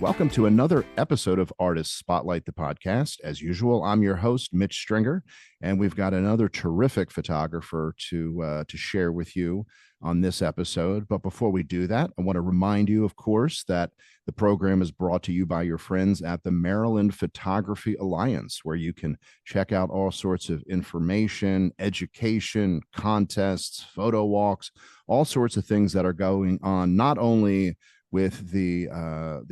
Welcome to another episode of Artist Spotlight, the podcast. As usual, I'm your host, Mitch Stringer, and we've got another terrific photographer to share with you on this episode. But before we do that, I want to remind you, of course, that the program is brought to you by your friends at the Maryland Photography Alliance, where you can check out all sorts of information, education, contests, photo walks, all sorts of things that are going on, not only with the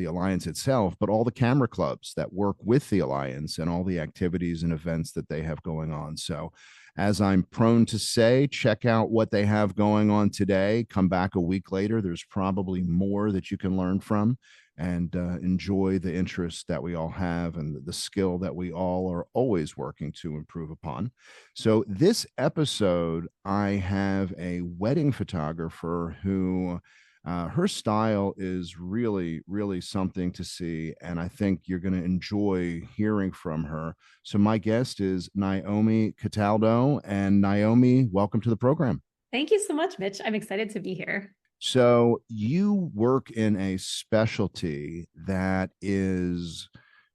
Alliance itself, but all the camera clubs that work with the Alliance and all the activities and events that they have going on. So, as I'm prone to say, check out what they have going on today. Come back a week later. There's probably more that you can learn from and enjoy the interest that we all have and the skill that we all are always working to improve upon. So this episode, I have a wedding photographer who her style is really, really something to see, and I think you're going to enjoy hearing from her. So my guest is Naomi Cataldo, and Naomi, welcome to the program. Thank you so much, Mitch. I'm excited to be here. So you work in a specialty that is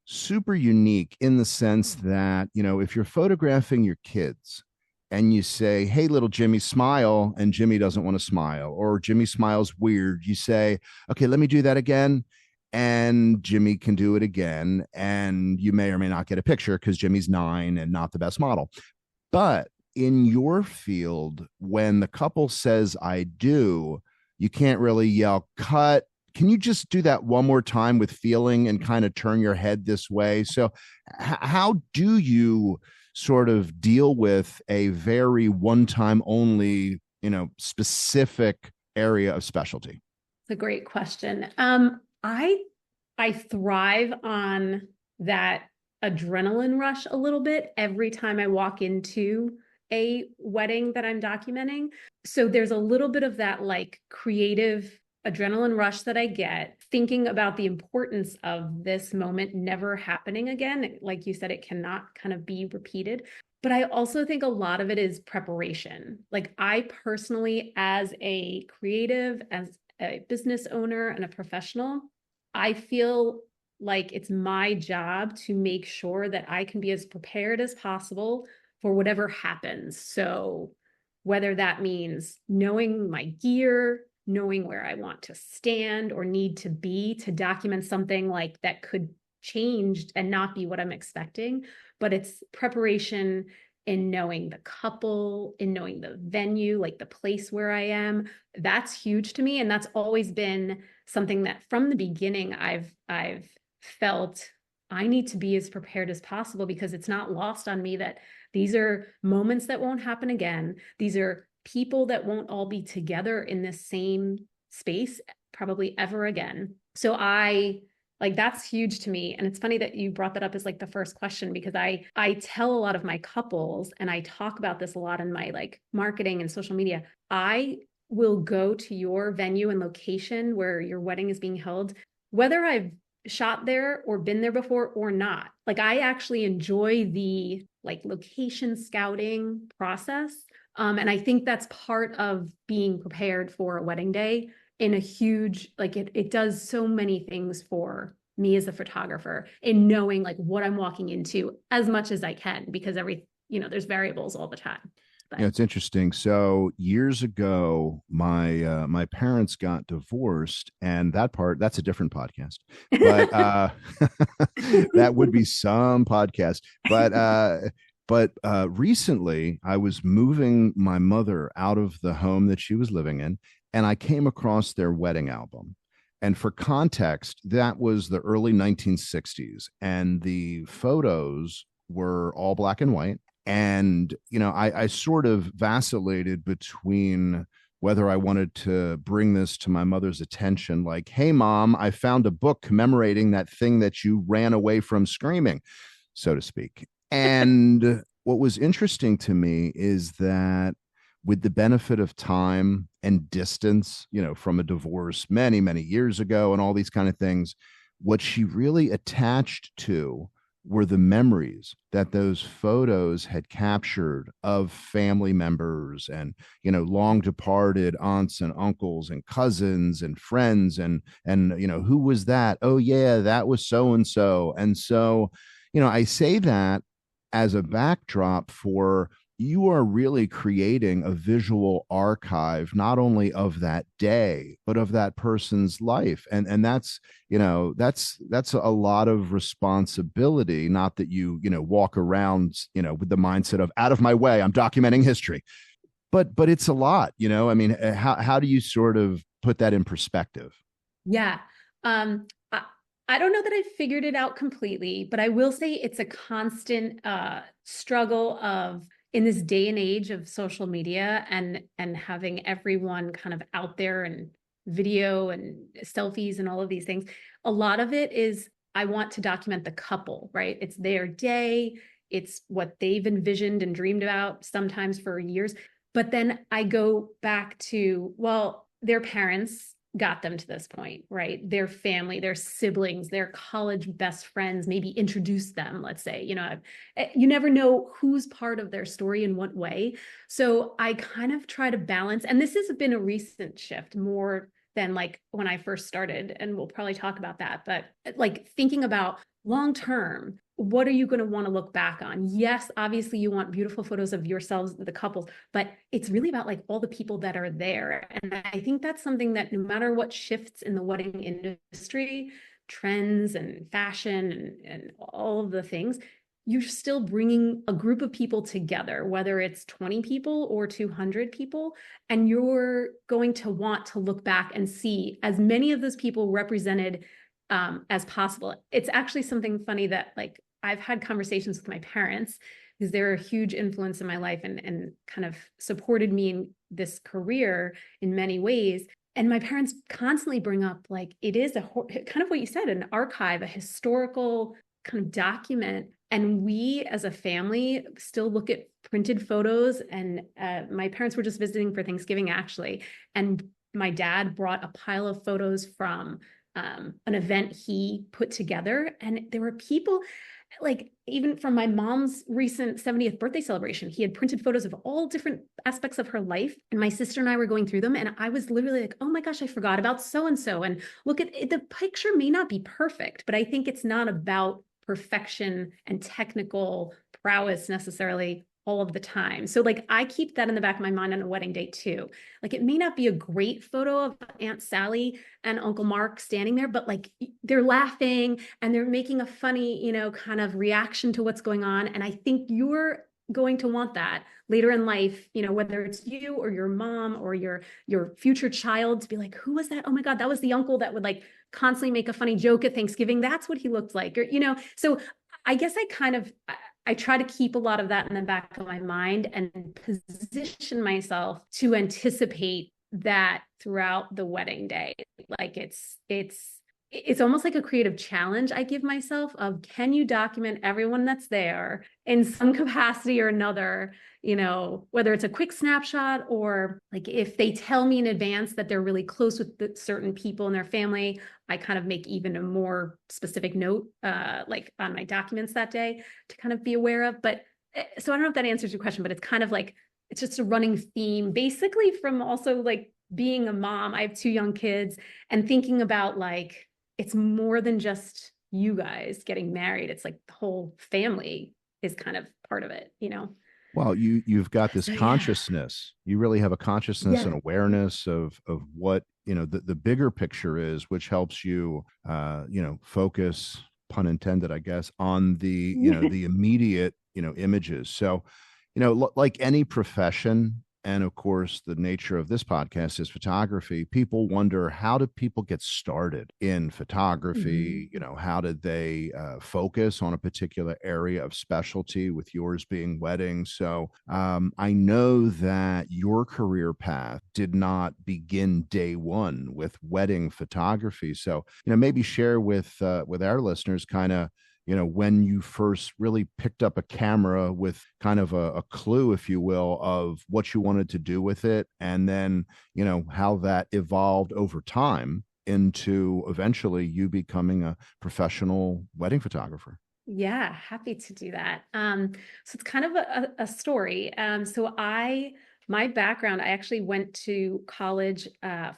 super unique in the sense that, you know, if you're photographing your kids, and you say, hey, little Jimmy, smile, and Jimmy doesn't want to smile, or Jimmy smiles weird, you say, okay, let me do that again. And Jimmy can do it again. And you may or may not get a picture because Jimmy's 9 and not the best model. But in your field, when the couple says, I do, you can't really yell, cut. Can you just do that one more time with feeling and kind of turn your head this way? So how do you sort of deal with a very one-time only, you know, specific area of specialty? It's a great question. I thrive on that adrenaline rush a little bit every time I walk into a wedding that I'm documenting. So there's a little bit of that like creative adrenaline rush that I get thinking about the importance of this moment never happening again. Like you said, it cannot kind of be repeated. But I also think a lot of it is preparation. Like I personally, as a creative, as a business owner and a professional, I feel like it's my job to make sure that I can be as prepared as possible for whatever happens. So whether that means knowing my gear, knowing where I want to stand or need to be to document something like that could change and not be what I'm expecting, but it's preparation in knowing the couple, in knowing the venue, like the place where I am. That's huge to me. And that's always been something that from the beginning I've felt I need to be as prepared as possible, because it's not lost on me that these are moments that won't happen again. These are people that won't all be together in the same space probably ever again. So that's huge to me. And it's funny that you brought that up as like the first question, because I tell a lot of my couples, and I talk about this a lot in my like marketing and social media. I will go to your venue and location where your wedding is being held, whether I've shot there or been there before or not. Like I actually enjoy the like location scouting process. And I think that's part of being prepared for a wedding day in a huge, like it does so many things for me as a photographer in knowing like what I'm walking into as much as I can, because there's variables all the time. But. Yeah, it's interesting. So years ago, my parents got divorced, and that's a different podcast, but that would be some podcast. But recently, I was moving my mother out of the home that she was living in, and I came across their wedding album. And for context, that was the early 1960s, and the photos were all black and white. And, you know, I sort of vacillated between whether I wanted to bring this to my mother's attention, like, hey, Mom, I found a book commemorating that thing that you ran away from screaming, so to speak. And what was interesting to me is that with the benefit of time and distance, you know, from a divorce many, many years ago and all these kind of things, what she really attached to were the memories that those photos had captured of family members and, long departed aunts and uncles and cousins and friends. And who was that? Oh yeah, that was so and so. And so, I say that as a backdrop for, you are really creating a visual archive, not only of that day, but of that person's life. And that's, that's a lot of responsibility. Not that you walk around, with the mindset of, out of my way, I'm documenting history, but it's a lot. I mean, how do you sort of put that in perspective? Yeah. I don't know that I figured it out completely, but I will say it's a constant struggle of, in this day and age of social media and having everyone kind of out there and video and selfies and all of these things. A lot of it is, I want to document the couple, right? It's their day, it's what they've envisioned and dreamed about sometimes for years. But then I go back to, well, their parents got them to this point, right? Their family, their siblings, their college best friends, maybe introduced them, let's say, you never know who's part of their story in what way. So I kind of try to balance, and this has been a recent shift more than like when I first started, and we'll probably talk about that, but like thinking about long term, what are you going to want to look back on? Yes, obviously you want beautiful photos of yourselves, the couples, but it's really about like all the people that are there. And I think that's something that no matter what shifts in the wedding industry, trends and fashion and all of the things, you're still bringing a group of people together, whether it's 20 people or 200 people, and you're going to want to look back and see as many of those people represented as possible. It's actually something funny that like I've had conversations with my parents, because they're a huge influence in my life and kind of supported me in this career in many ways. And my parents constantly bring up like, it is kind of what you said, an archive, a historical kind of document. And we as a family still look at printed photos. And my parents were just visiting for Thanksgiving, actually. And my dad brought a pile of photos from an event he put together. And there were people, like even from my mom's recent 70th birthday celebration, he had printed photos of all different aspects of her life. And my sister and I were going through them. And I was literally like, oh my gosh, I forgot about so-and-so. And look at it, the picture may not be perfect, but I think it's not about perfection and technical prowess necessarily all of the time. So like I keep that in the back of my mind on a wedding day too. Like it may not be a great photo of Aunt Sally and Uncle Mark standing there, but like they're laughing and they're making a funny, kind of reaction to what's going on. And I think you're going to want that later in life, whether it's you or your mom or your future child, to be like, who was that? Oh my God, that was the uncle that would like constantly make a funny joke at Thanksgiving. That's what he looked like. Or, so I guess I try to keep a lot of that in the back of my mind and position myself to anticipate that throughout the wedding day. Like it's almost like a creative challenge I give myself of, can you document everyone that's there in some capacity or another, whether it's a quick snapshot or like if they tell me in advance that they're really close with certain people in their family, I kind of make even a more specific note, like on my documents that day to kind of be aware of. But so I don't know if that answers your question, but it's kind of like, it's just a running theme, basically from also like being a mom. I have 2 young kids and thinking about like, it's more than just you guys getting married. It's like the whole family is kind of part of it, Well, you've got this So yeah. consciousness. You really have a consciousness Yeah. and awareness of what, the bigger picture is, which helps you focus, pun intended, I guess, on the, the immediate, images. So, like any profession, and of course the nature of this podcast is photography, people wonder, how did people get started in photography? Mhm. How did they focus on a particular area of specialty, with yours being weddings? So I know that your career path did not begin day one with wedding photography. So maybe share with our listeners kind of when you first really picked up a camera with kind of a clue, if you will, of what you wanted to do with it, and then, how that evolved over time into eventually you becoming a professional wedding photographer. Yeah, happy to do that. So it's kind of a story. My background, I actually went to college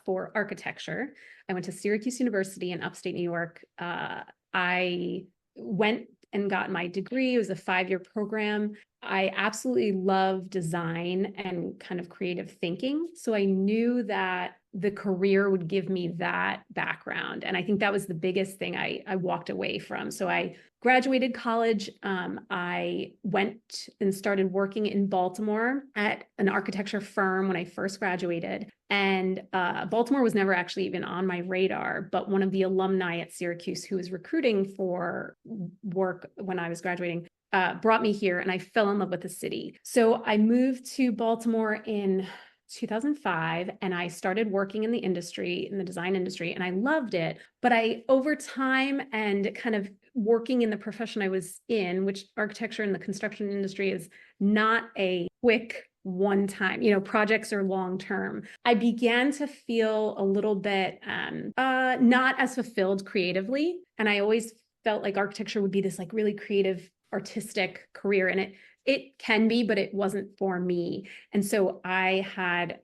for architecture. I went to Syracuse University in upstate New York. I went and got my degree. It was a 5-year program. I absolutely love design and kind of creative thinking. So I knew that the career would give me that background. And I think that was the biggest thing I walked away from. So I graduated college. I went and started working in Baltimore at an architecture firm when I first graduated. And Baltimore was never actually even on my radar, but one of the alumni at Syracuse who was recruiting for work when I was graduating brought me here, and I fell in love with the city. So I moved to Baltimore in 2005, and I started working in the industry, in the design industry, and I loved it. But over time and kind of working in the profession I was in, which architecture and the construction industry is not a quick one time, projects are long term. I began to feel a little bit not as fulfilled creatively. And I always felt like architecture would be this like really creative artistic career, and it can be, but it wasn't for me. And so I had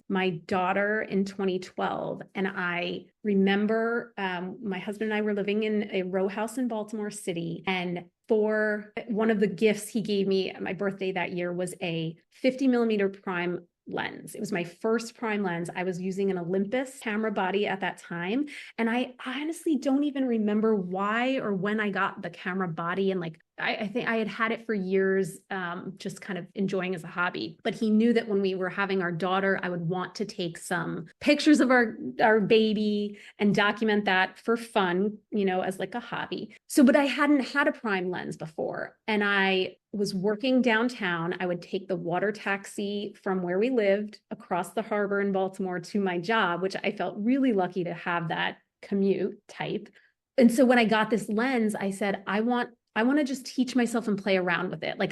my daughter in 2012, and I remember my husband and I were living in a row house in Baltimore City, and for one of the gifts he gave me at my birthday that year was a 50 millimeter prime lens. It was my first prime lens. I was using an Olympus camera body at that time. And I honestly don't even remember why or when I got the camera body. And like, I think I had it for years, just kind of enjoying as a hobby. But he knew that when we were having our daughter, I would want to take some pictures of our baby and document that for fun, as like a hobby. So, but I hadn't had a prime lens before. And I was working downtown. I would take the water taxi from where we lived across the harbor in Baltimore to my job, which I felt really lucky to have that commute type. And so when I got this lens, I said, I want to just teach myself and play around with it. Like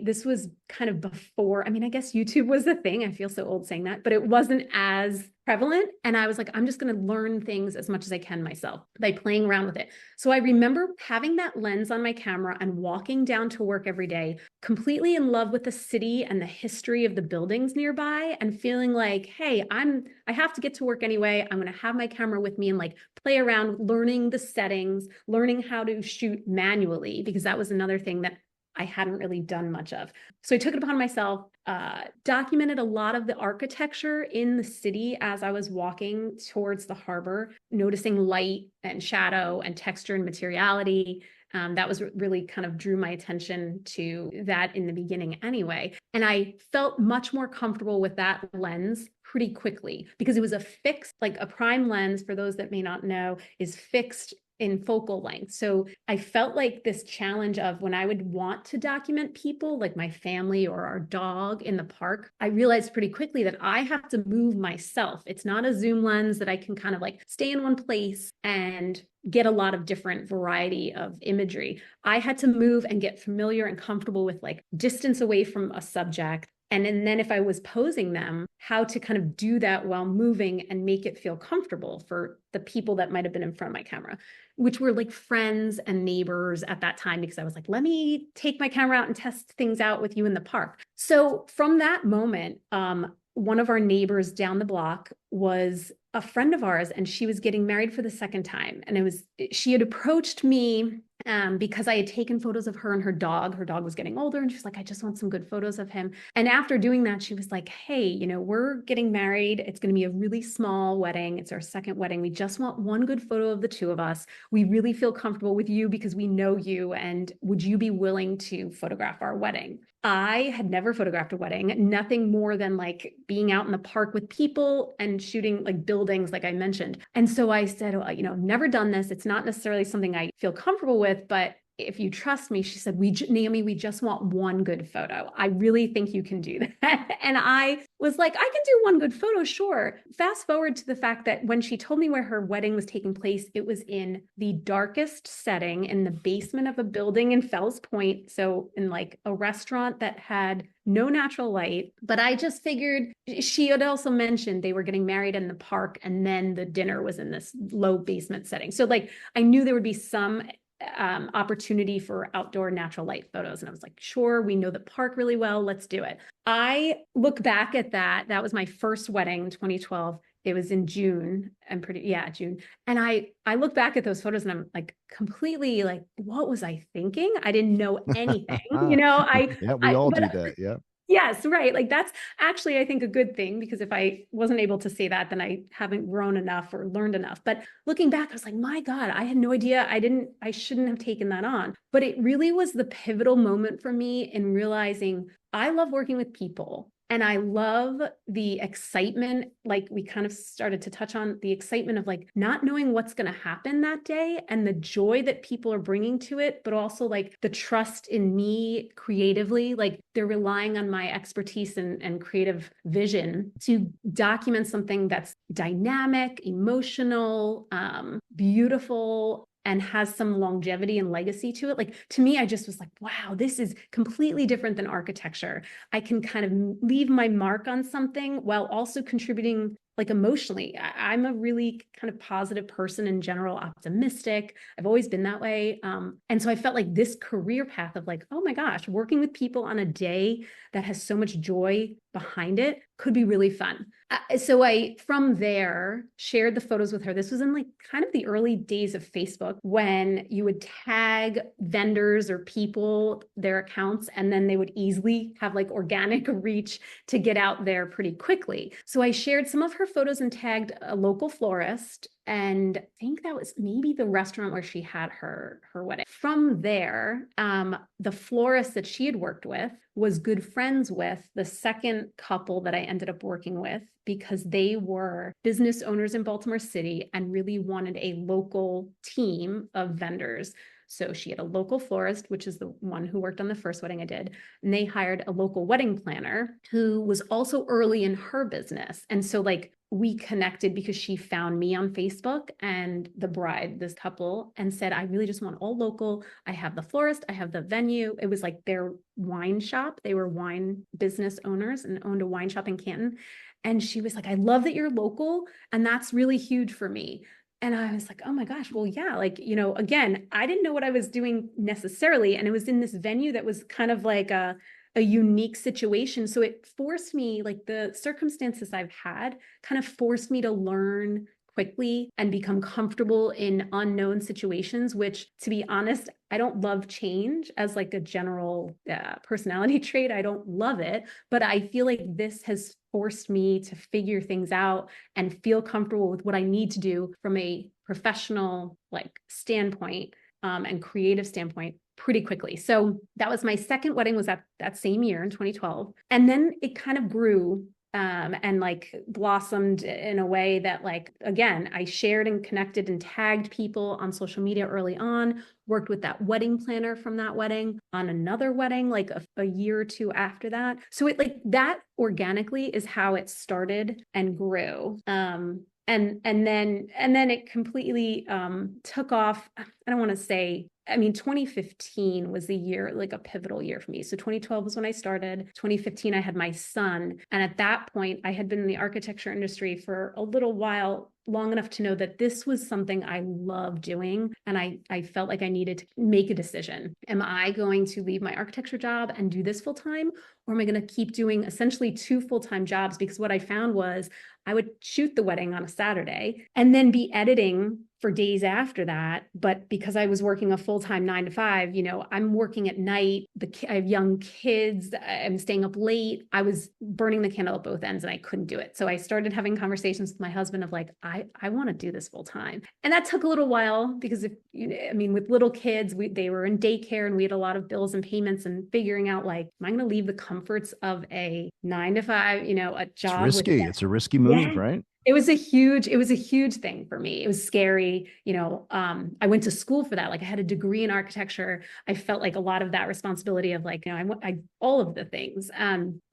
this was kind of before, I mean, I guess YouTube was a thing. I feel so old saying that, but it wasn't as prevalent. And I was like, I'm just going to learn things as much as I can myself by playing around with it. So I remember having that lens on my camera and walking down to work every day, completely in love with the city and the history of the buildings nearby, and feeling like, hey, I have to get to work anyway. I'm going to have my camera with me and like play around with learning the settings, learning how to shoot manually, because that was another thing that I hadn't really done much of. So I took it upon myself, documented a lot of the architecture in the city as I was walking towards the harbor, noticing light and shadow and texture and materiality. That was really kind of drew my attention to that in the beginning anyway. And I felt much more comfortable with that lens pretty quickly because it was a fixed, like a prime lens, for those that may not know, is fixed in focal length. So I felt like this challenge of when I would want to document people like my family or our dog in the park, I realized pretty quickly that I have to move myself. It's not a zoom lens that I can kind of like stay in one place and get a lot of different variety of imagery. I had to move and get familiar and comfortable with like distance away from a subject. And then if I was posing them, how to kind of do that while moving and make it feel comfortable for the people that might have been in front of my camera, which were like friends and neighbors at that time, because I was like, let me take my camera out and test things out with you in the park. So from that moment, one of our neighbors down the block was a friend of ours, and she was getting married for the second time. And she had approached me because I had taken photos of her and her dog. Her dog was getting older, and she's like, I just want some good photos of him. And after doing that, she was like, hey, we're getting married. It's going to be a really small wedding. It's our second wedding. We just want one good photo of the two of us. We really feel comfortable with you because we know you. And would you be willing to photograph our wedding? I had never photographed a wedding, nothing more than like being out in the park with people and shooting like buildings, like I mentioned. And so I said, well, never done this. It's not necessarily something I feel comfortable with, but if you trust me, she said, Naomi, we just want one good photo. I really think you can do that. And I was like, I can do one good photo, sure. Fast forward to the fact that when she told me where her wedding was taking place, it was in the darkest setting in the basement of a building in Fells Point. So in like a restaurant that had no natural light. But I just figured, she had also mentioned they were getting married in the park, and then the dinner was in this low basement setting. So like, I knew there would be some opportunity for outdoor natural light photos. And I was like, sure, we know the park really well. Let's do it. I look back at that. That was my first wedding in 2012. It was in June. June. And I look back at those photos and I'm like completely like, what was I thinking? I didn't know anything. Yeah, we all But do that. Yeah. yes, right. Like that's actually, I think, a good thing, because if I wasn't able to say that, then I haven't grown enough or learned enough. But looking back, I was like, my God, I had no idea. I shouldn't have taken that on. But it really was the pivotal moment for me in realizing I love working with people. And I love the excitement, like we kind of started to touch on the excitement of like not knowing what's going to happen that day and the joy that people are bringing to it, but also like the trust in me creatively. Like they're relying on my expertise and creative vision to document something that's dynamic, emotional, beautiful, and has some longevity and legacy to it. Like to me, I just was like, wow, this is completely different than architecture. I can kind of leave my mark on something while also contributing like emotionally. I'm a really kind of positive person in general, optimistic. I've always been that way. And so I felt like this career path of like, oh my gosh, working with people on a day that has so much joy behind it could be really fun. So I, from there, shared the photos with her. This was in like kind of the early days of Facebook, when you would tag vendors or people, their accounts, and then they would easily have like organic reach to get out there pretty quickly. So I shared some of her photos and tagged a local florist. And I think that was maybe the restaurant where she had her wedding. From there, the florist that she had worked with was good friends with the second couple that I ended up working with, because they were business owners in Baltimore City and really wanted a local team of vendors. So she had a local florist, which is the one who worked on the first wedding I did. And they hired a local wedding planner who was also early in her business. And so like we connected because she found me on Facebook and the bride, this couple, and said, I really just want all local. I have the florist, I have the venue. It was like their wine shop. They were wine business owners and owned a wine shop in Canton. And she was like, I love that you're local. And that's really huge for me. And I was like, oh my gosh, well, yeah, like, again, I didn't know what I was doing necessarily. And it was in this venue that was kind of like a unique situation. So it forced me, like the circumstances I've had kind of forced me to learn quickly and become comfortable in unknown situations, which, to be honest, I don't love change as like a general personality trait. I don't love it, but I feel like this has forced me to figure things out and feel comfortable with what I need to do from a professional like standpoint and creative standpoint pretty quickly. So that was my second wedding, was that same year in 2012. And then it kind of grew and like blossomed in a way that, like, again, I shared and connected and tagged people on social media early on, worked with that wedding planner from that wedding on another wedding, like a year or two after that. So it like that organically is how it started and grew. And then it completely took off. I don't want to say, I mean, 2015 was the year, like a pivotal year for me. So 2012 was when I started. 2015, I had my son. And at that point, I had been in the architecture industry for a little while, long enough to know that this was something I love doing. And I felt like I needed to make a decision. Am I going to leave my architecture job and do this full time? Or am I going to keep doing essentially two full-time jobs? Because what I found was I would shoot the wedding on a Saturday and then be editing for days after that. But because I was working a full-time 9 to 5, I'm working at night. I have young kids. I'm staying up late. I was burning the candle at both ends and I couldn't do it. So I started having conversations with my husband of like, I want to do this full time. And that took a little while because with little kids, they were in daycare and we had a lot of bills and payments, and figuring out like, am I going to leave the comforts of a 9 to 5, a job? It's risky. It's a risky move, right? It was a huge thing for me. It was scary. I went to school for that. Like I had a degree in architecture. I felt like a lot of that responsibility of like, I all of the things.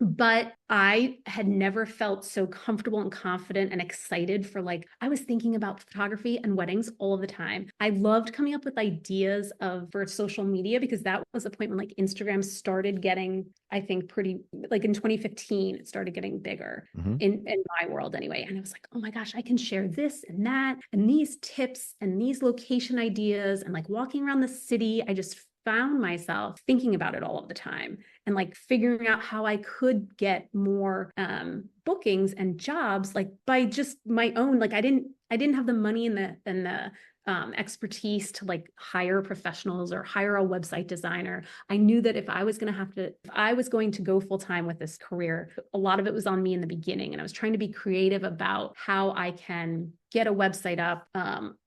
But I had never felt so comfortable and confident and excited for like, I was thinking about photography and weddings all of the time. I loved coming up with ideas for social media, because that was a point when like Instagram started getting, I think, pretty, like in 2015, it started getting bigger in my world anyway. And I was like, oh my gosh, I can share this and that and these tips and these location ideas, and like walking around the city, I just found myself thinking about it all of the time and like figuring out how I could get more bookings and jobs, like by just my own, like I didn't have the money and the expertise to like hire professionals or hire a website designer. I knew that if I was going to go full time with this career, a lot of it was on me in the beginning. And I was trying to be creative about how I can get a website up,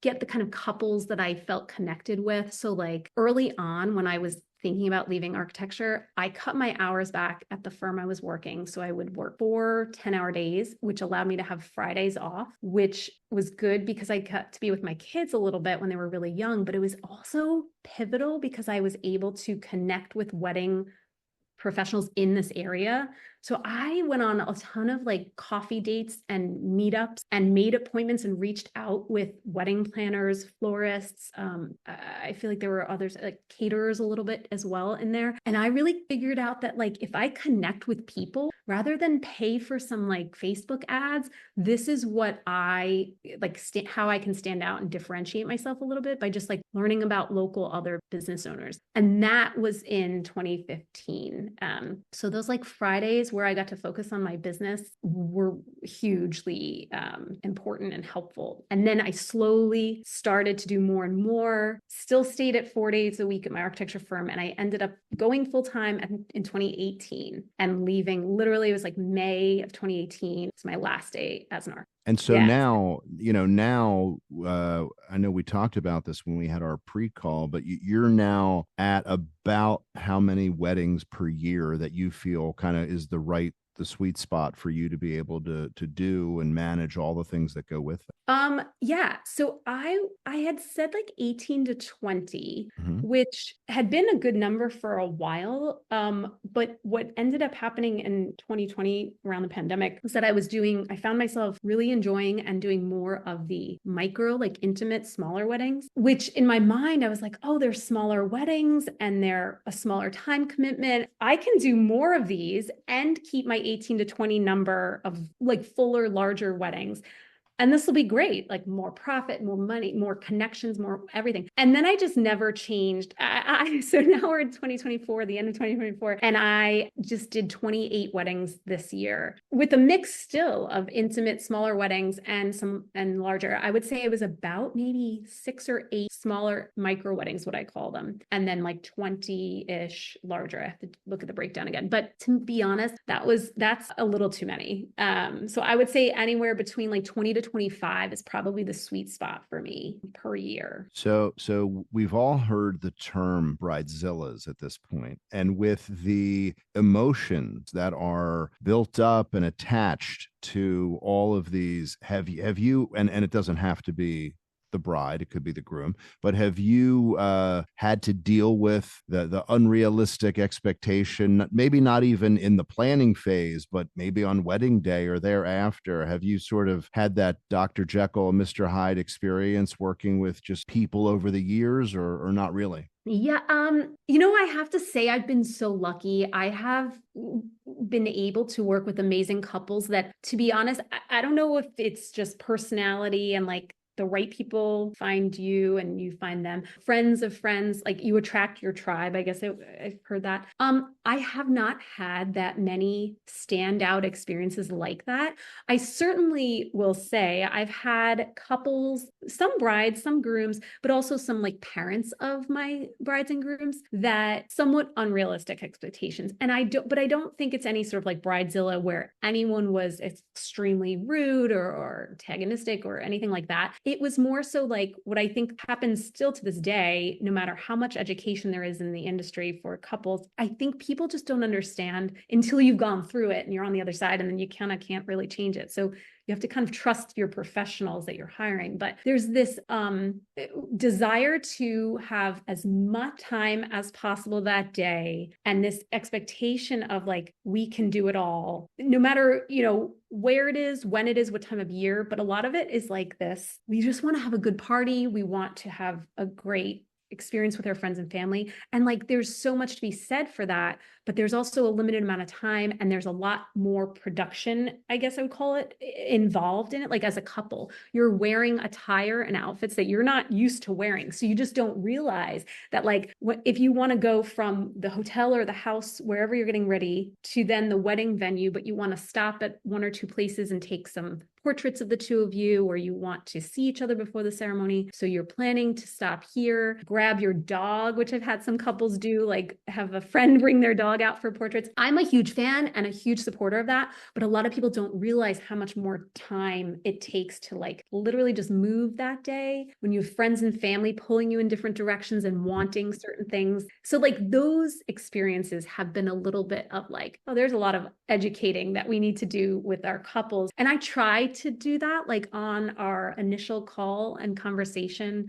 get the kind of couples that I felt connected with. So like early on when I was thinking about leaving architecture, I cut my hours back at the firm I was working. So I would work 4 10-hour days, which allowed me to have Fridays off, which was good because I got to be with my kids a little bit when they were really young. But it was also pivotal because I was able to connect with wedding professionals in this area. So I went on a ton of like coffee dates and meetups and made appointments and reached out with wedding planners, florists. I feel like there were others, like caterers a little bit as well in there. And I really figured out that like if I connect with people rather than pay for some like Facebook ads, this is what I like, how I can stand out and differentiate myself a little bit by just like learning about local other business owners. And that was in 2015. So those like Fridays where I got to focus on my business were hugely important and helpful. And then I slowly started to do more and more, still stayed at 4 days a week at my architecture firm. And I ended up going full time in 2018 and leaving. Literally, it was like May of 2018. It's my last day as an architect. And so now, I know we talked about this when we had our pre-call, but you're now at about how many weddings per year that you feel kind of is the sweet spot for you to be able to do and manage all the things that go with it? Yeah. So I had said like 18 to 20, Mm-hmm. which had been a good number for a while. But what ended up happening in 2020 around the pandemic was that I found myself really enjoying and doing more of the micro, like intimate, smaller weddings, which in my mind, I was like, oh, they're smaller weddings and they're a smaller time commitment. I can do more of these and keep my 18 to 20 number of like fuller, larger weddings. And this will be great, like more profit, more money, more connections, more everything. And then I just never changed. So now we're in 2024, the end of 2024, and I just did 28 weddings this year with a mix still of intimate, smaller weddings and larger. I would say it was about maybe 6 or 8 smaller micro weddings, what I call them, and then like 20-ish larger. I have to look at the breakdown again. But to be honest, that's a little too many. So I would say anywhere between like 20 to 25 is probably the sweet spot for me per year. So we've all heard the term bridezillas at this point, and with the emotions that are built up and attached to all of these, have you and it doesn't have to be the bride, it could be the groom, but have you had to deal with the unrealistic expectation, maybe not even in the planning phase, but maybe on wedding day or thereafter? Have you sort of had that Dr. Jekyll and Mr. Hyde experience working with just people over the years, or not really? Yeah, I have to say I've been so lucky. I have been able to work with amazing couples that, to be honest, I don't know if it's just personality and like the right people find you and you find them. Friends of friends, like you attract your tribe. I guess I've heard that. I have not had that many standout experiences like that. I certainly will say I've had couples, some brides, some grooms, but also some like parents of my brides and grooms that somewhat unrealistic expectations. And I don't think it's any sort of like bridezilla where anyone was extremely rude or antagonistic or anything like that. It was more so like what I think happens still to this day, no matter how much education there is in the industry for couples. I think people just don't understand until you've gone through it and you're on the other side, and then you kind of can't really change it. So you have to kind of trust your professionals that you're hiring. But there's this desire to have as much time as possible that day, and this expectation of like, we can do it all, no matter, where it is, when it is, what time of year. But a lot of it is like this. We just want to have a good party. We want to have a great experience with our friends and family. And like, there's so much to be said for that. but there's also a limited amount of time and there's a lot more production, I guess I would call it, involved in it. Like as a couple, you're wearing attire and outfits that you're not used to wearing. So you just don't realize that like if you want to go from the hotel or the house, wherever you're getting ready, to then the wedding venue, but you want to stop at one or two places and take some portraits of the two of you, or you want to see each other before the ceremony. So you're planning to stop here, grab your dog, which I've had some couples do, like have a friend bring their dog out for portraits. I'm a huge fan and a huge supporter of that, but a lot of people don't realize how much more time it takes to like literally just move that day when you have friends and family pulling you in different directions and wanting certain things. So like those experiences have been a little bit of like, oh, there's a lot of educating that we need to do with our couples. And I try to do that like on our initial call and conversation,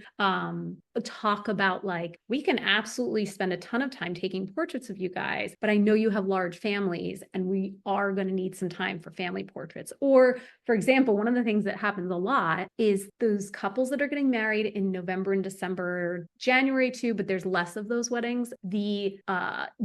talk about like, we can absolutely spend a ton of time taking portraits of you guys, but I know you have large families and we are going to need some time for family portraits. Or for example, one of the things that happens a lot is those couples that are getting married in November and December, January too, but there's less of those weddings. The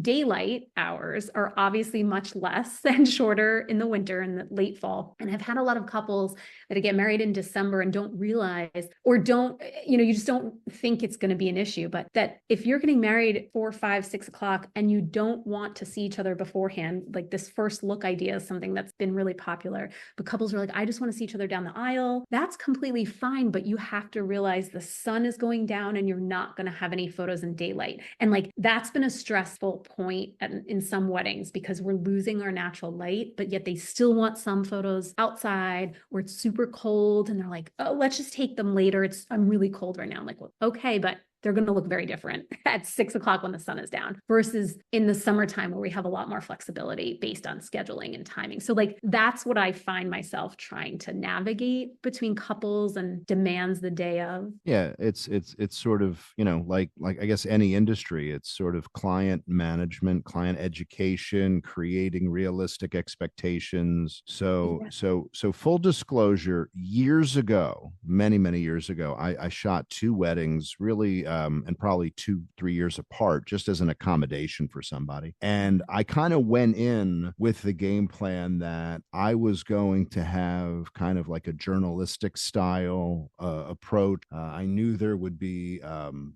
daylight hours are obviously much less and shorter in the winter and the late fall. And I've had a lot of couples that get married in December and don't realize, or don't, you just don't think it's going to be an issue, but that if you're getting married at 4, 5, 6 o'clock and you don't want to see each other beforehand, like this first look idea is something that's been really popular, but couples are like, I just want to see each other down the aisle. That's completely fine, but you have to realize the sun is going down and you're not going to have any photos in daylight. And like, that's been a stressful point in some weddings because we're losing our natural light, but yet they still want some photos outside or it's super cold and they're like, oh, let's just take them later. I'm really cold right now. I'm like, well, okay, but they're going to look very different at 6 o'clock when the sun is down versus in the summertime where we have a lot more flexibility based on scheduling and timing. So like, that's what I find myself trying to navigate between couples and demands the day of. Yeah, it's sort of, like I guess any industry, it's sort of client management, client education, creating realistic expectations. So Yeah. so full disclosure, years ago, many years ago, I shot 2 weddings really, and probably 2-3 years apart, just as an accommodation for somebody. And I kind of went in with the game plan that I was going to have kind of like a journalistic style approach. I knew there would be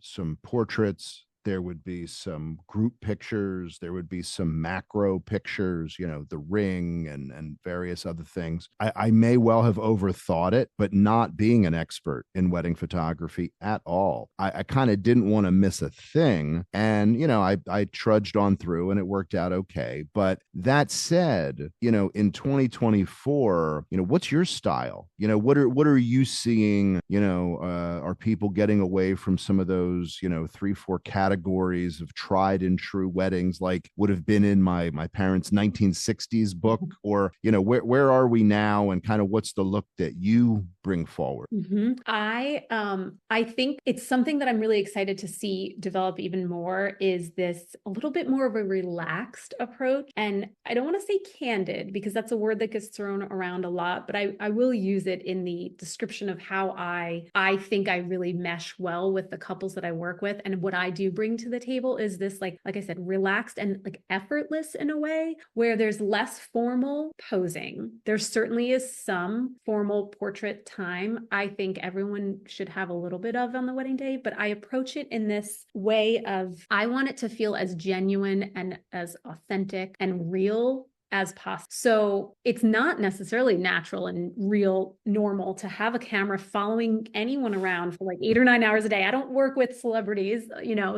some portraits, there would be some group pictures, there would be some macro pictures, the ring and various other things. I may well have overthought it, but not being an expert in wedding photography at all, I kind of didn't want to miss a thing. And, I trudged on through and it worked out okay. But that said, in 2024, what's your style? What are you seeing? Are people getting away from some of those, 3-4 categories of tried and true weddings like would have been in my parents' 1960s book? Or where are we now and kind of what's the look that you bring forward? Mm-hmm. I think it's something that I'm really excited to see develop even more, is this a little bit more of a relaxed approach. And I don't want to say candid because that's a word that gets thrown around a lot, but I will use it in the description of how I think I really mesh well with the couples that I work with. And what I do bring to the table is this, like I said, relaxed and like effortless in a way where there's less formal posing. There certainly is some formal portrait time. I think everyone should have a little bit of on the wedding day, but I approach it in this way of, I want it to feel as genuine and as authentic and real as possible. So it's not necessarily natural and real normal to have a camera following anyone around for like 8 or 9 hours a day. I don't work with celebrities,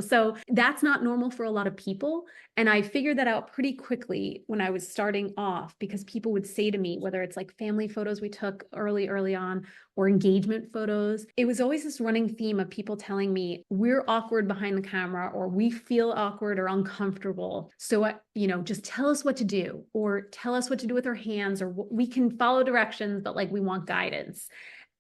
so that's not normal for a lot of people. And I figured that out pretty quickly when I was starting off, because people would say to me, whether it's like family photos we took early on or engagement photos, it was always this running theme of people telling me we're awkward behind the camera, or we feel awkward or uncomfortable. So, just tell us what to do, or tell us what to do with our hands, or we can follow directions, but like we want guidance.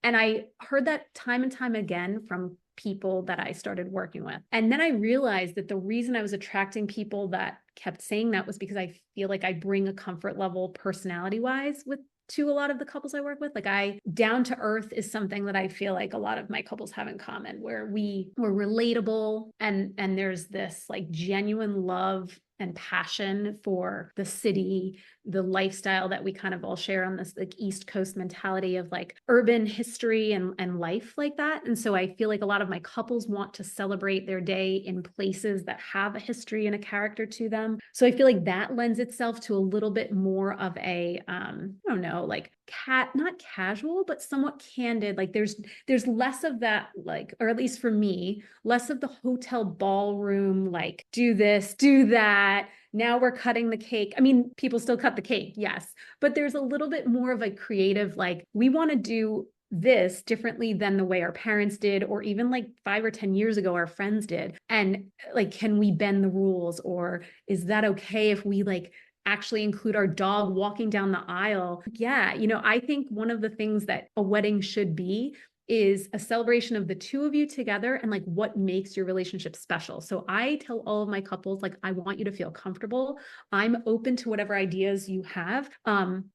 And I heard that time and time again from people that I started working with. And then I realized that the reason I was attracting people that kept saying that was because I feel like I bring a comfort level personality wise to a lot of the couples I work with. Like down to earth is something that I feel like a lot of my couples have in common, where we're relatable and there's this like genuine love and passion for the city, the lifestyle that we kind of all share on this like East Coast mentality of like urban history and life like that. And so I feel like a lot of my couples want to celebrate their day in places that have a history and a character to them. So I feel like that lends itself to a little bit more of a I don't know, like not casual, but somewhat candid. Like there's less of that, like, or at least for me, less of the hotel ballroom, like do this, do that. Now we're cutting the cake. I mean, people still cut the cake, yes, but there's a little bit more of a creative, like, we want to do this differently than the way our parents did, or even like 5 or 10 years ago, our friends did. And like, can we bend the rules? Or is that okay if we like actually include our dog walking down the aisle? Yeah, I think one of the things that a wedding should be is a celebration of the two of you together and like what makes your relationship special. So I tell all of my couples, like, I want you to feel comfortable. I'm open to whatever ideas you have.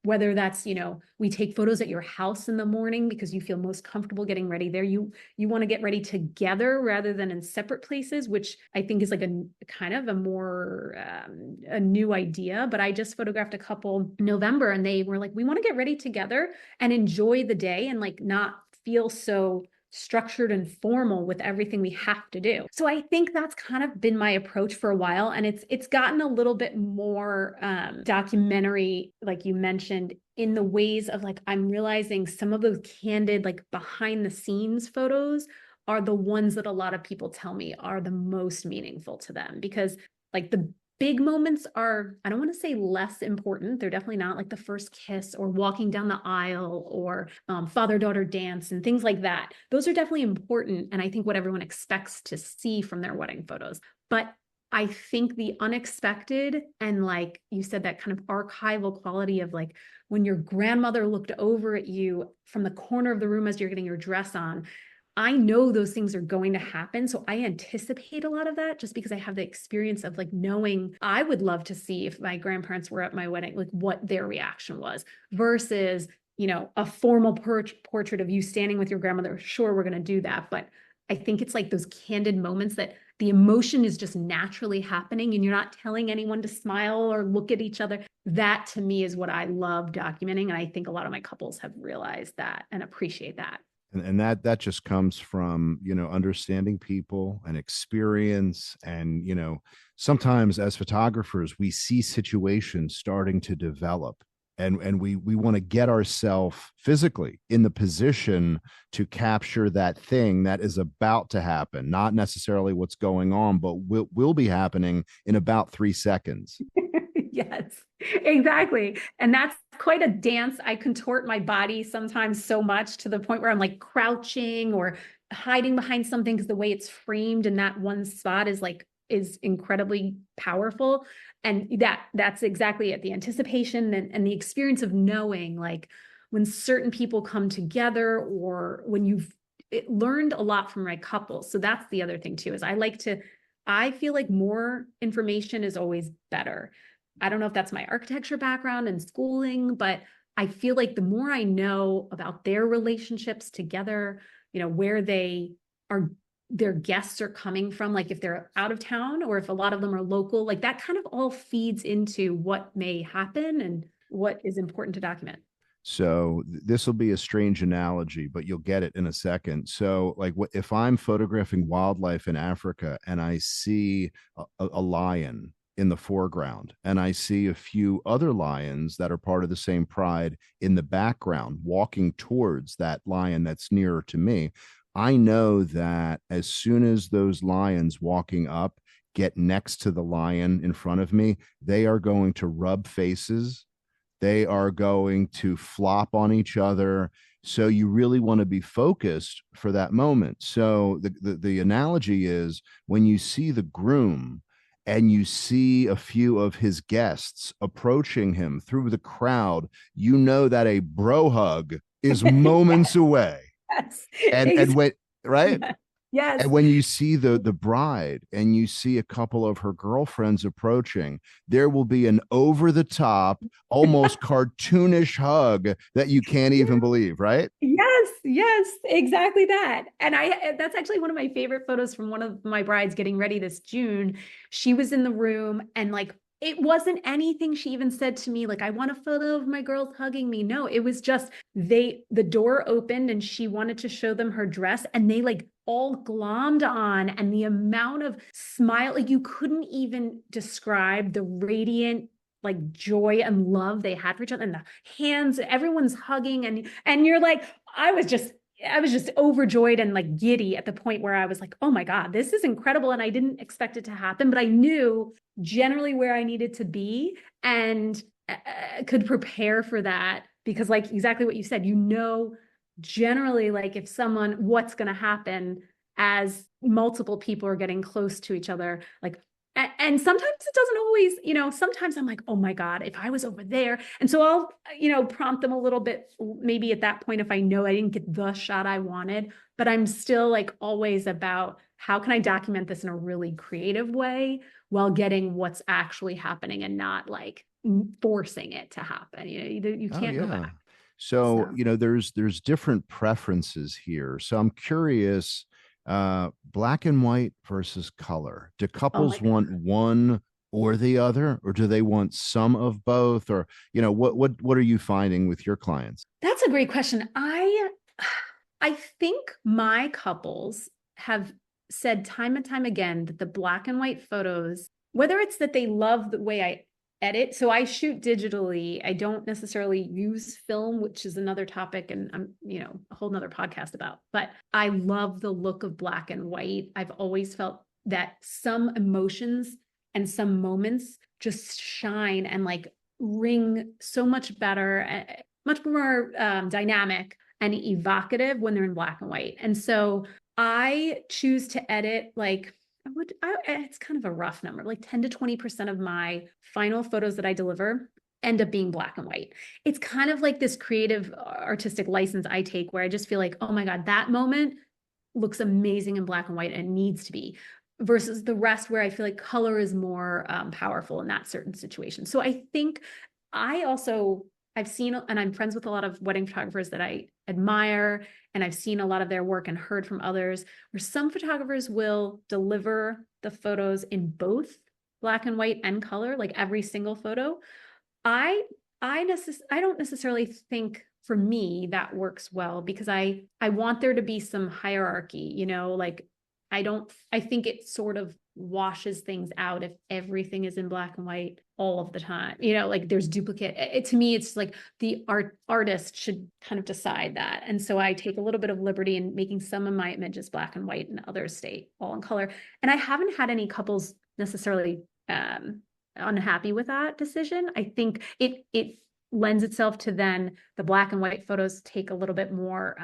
Whether that's, we take photos at your house in the morning because you feel most comfortable getting ready there. You want to get ready together rather than in separate places, which I think is like a kind of a more a new idea. But I just photographed a couple in November and they were like, we want to get ready together and enjoy the day and like not feel so structured and formal with everything we have to do. So I think that's kind of been my approach for a while. And it's gotten a little bit more documentary, like you mentioned, in the ways of like, I'm realizing some of those candid, like behind the scenes photos are the ones that a lot of people tell me are the most meaningful to them, because like the big moments are, I don't want to say less important. They're definitely not, like the first kiss or walking down the aisle or father-daughter dance and things like that. Those are definitely important. And I think what everyone expects to see from their wedding photos. But I think the unexpected and, like you said, that kind of archival quality of like when your grandmother looked over at you from the corner of the room as you're getting your dress on, I know those things are going to happen. So I anticipate a lot of that just because I have the experience of like knowing. I would love to see if my grandparents were at my wedding, like what their reaction was versus, a formal portrait of you standing with your grandmother. Sure, we're going to do that. But I think it's like those candid moments that the emotion is just naturally happening and you're not telling anyone to smile or look at each other. That to me is what I love documenting. And I think a lot of my couples have realized that and appreciate that. And that just comes from understanding people and experience. And sometimes as photographers we see situations starting to develop, and we want to get ourselves physically in the position to capture that thing that is about to happen, not necessarily what's going on, but will be happening in about 3 seconds. Yes, exactly. And that's quite a dance. I contort my body sometimes so much to the point where I'm like crouching or hiding behind something because the way it's framed in that one spot is incredibly powerful. And that's exactly it. The anticipation and the experience of knowing, like when certain people come together or when you've learned a lot from my couples. So that's the other thing too, is I feel like more information is always better. I don't know if that's my architecture background and schooling, but I feel like the more I know about their relationships together, where their guests are coming from, like if they're out of town or if a lot of them are local, like that kind of all feeds into what may happen and what is important to document. So this will be a strange analogy, but you'll get it in a second. So like if I'm photographing wildlife in Africa and I see a lion in the foreground and I see a few other lions that are part of the same pride in the background walking towards that lion that's nearer to me, I know that as soon as those lions walking up get next to the lion in front of me, they are going to rub faces. They are going to flop on each other. So you really want to be focused for that moment. So the analogy is when you see the groom and you see a few of his guests approaching him through the crowd, you know that a bro hug is moments away. Yes, And exactly. when right? Yes. And when you see the bride and you see a couple of her girlfriends approaching, there will be an over the top, almost cartoonish hug that you can't even believe, right? Yes, yes, exactly that. And that's actually one of my favorite photos from one of my brides getting ready this June. She was in the room and like it wasn't anything she even said to me like I want a photo of my girls hugging me. No, it was just the door opened and she wanted to show them her dress and they like all glommed on and the amount of smile like you couldn't even describe the radiant like joy and love they had for each other and the hands everyone's hugging and you're like I was just overjoyed and like giddy at the point where I was like, oh my God, this is incredible. And I didn't expect it to happen, but I knew generally where I needed to be and could prepare for that because, like, exactly what you said, generally, like, if what's going to happen as multiple people are getting close to each other, like, and sometimes it doesn't always, sometimes I'm like, oh my God, if I was over there. And so I'll, prompt them a little bit, maybe at that point, if I know I didn't get the shot I wanted, but I'm still like always about how can I document this in a really creative way while getting what's actually happening and not like forcing it to happen. You Oh can't go yeah. back. So, So, there's different preferences here. So I'm curious, black and white versus color. Do oh my couples God. want one or the other, or do they want some of both? Or, what are you finding with your clients? That's a great question. I think my couples have said time and time again that the black and white photos, whether it's that they love the way I edit, so I shoot digitally. I don't necessarily use film, which is another topic and I'm, a whole nother podcast about, but I love the look of black and white. I've always felt that some emotions and some moments just shine and like ring so much better, much more dynamic and evocative when they're in black and white. And so I choose to edit like it's kind of a rough number, like 10 to 20% of my final photos that I deliver end up being black and white. It's kind of like this creative artistic license I take where I just feel like, oh my God, that moment looks amazing in black and white and needs to be versus the rest where I feel like color is more powerful in that certain situation. So I think I also I've seen and I'm friends with a lot of wedding photographers that I admire and I've seen a lot of their work and heard from others where some photographers will deliver the photos in both black and white and color like every single photo. I I don't necessarily think for me that works well because I want there to be some hierarchy, like I think it sort of washes things out if everything is in black and white all of the time. Like there's duplicate. To me it's like the artist should kind of decide that. And so I take a little bit of liberty in making some of my images black and white and others stay all in color. And I haven't had any couples necessarily unhappy with that decision. I think it lends itself to then the black and white photos take a little bit more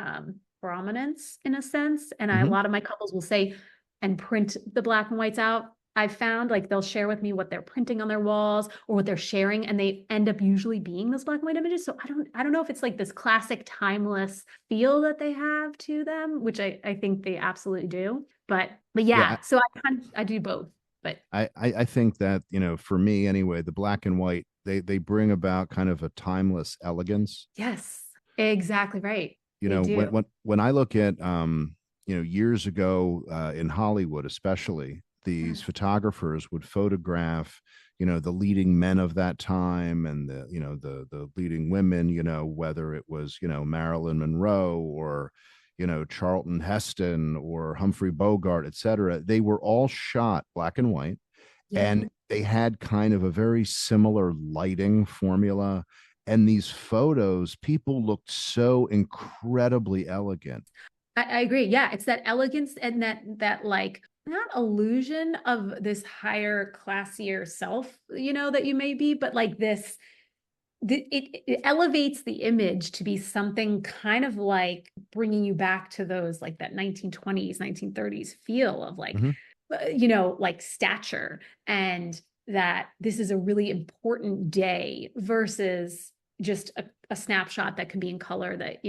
prominence in a sense. And a Hmm. lot of my couples will say and print the black and whites out. I've found like they'll share with me what they're printing on their walls or what they're sharing, and they end up usually being those black and white images. So I don't know if it's like this classic timeless feel that they have to them, which I think they absolutely do. But Yeah, yeah, so I do both. But I think that, for me anyway, the black and white, they bring about kind of a timeless elegance. yes, exactly right. They When do. I look at years ago, in Hollywood especially, Yeah. these photographers would photograph the leading men of that time and the leading women, whether it was Marilyn Monroe or Charlton Heston or Humphrey Bogart, etc. They were all shot black and white, Yep. and they had kind of a very similar lighting formula. And these photos, people looked so incredibly elegant. I agree. Yeah, it's that elegance and that like not illusion of this higher, classier self, that you may be, but like it elevates the image to be something kind of like bringing you back to those like that 1920s, 1930s feel of like, Mhm. like stature and that this is a really important day versus just a snapshot that can be in color that,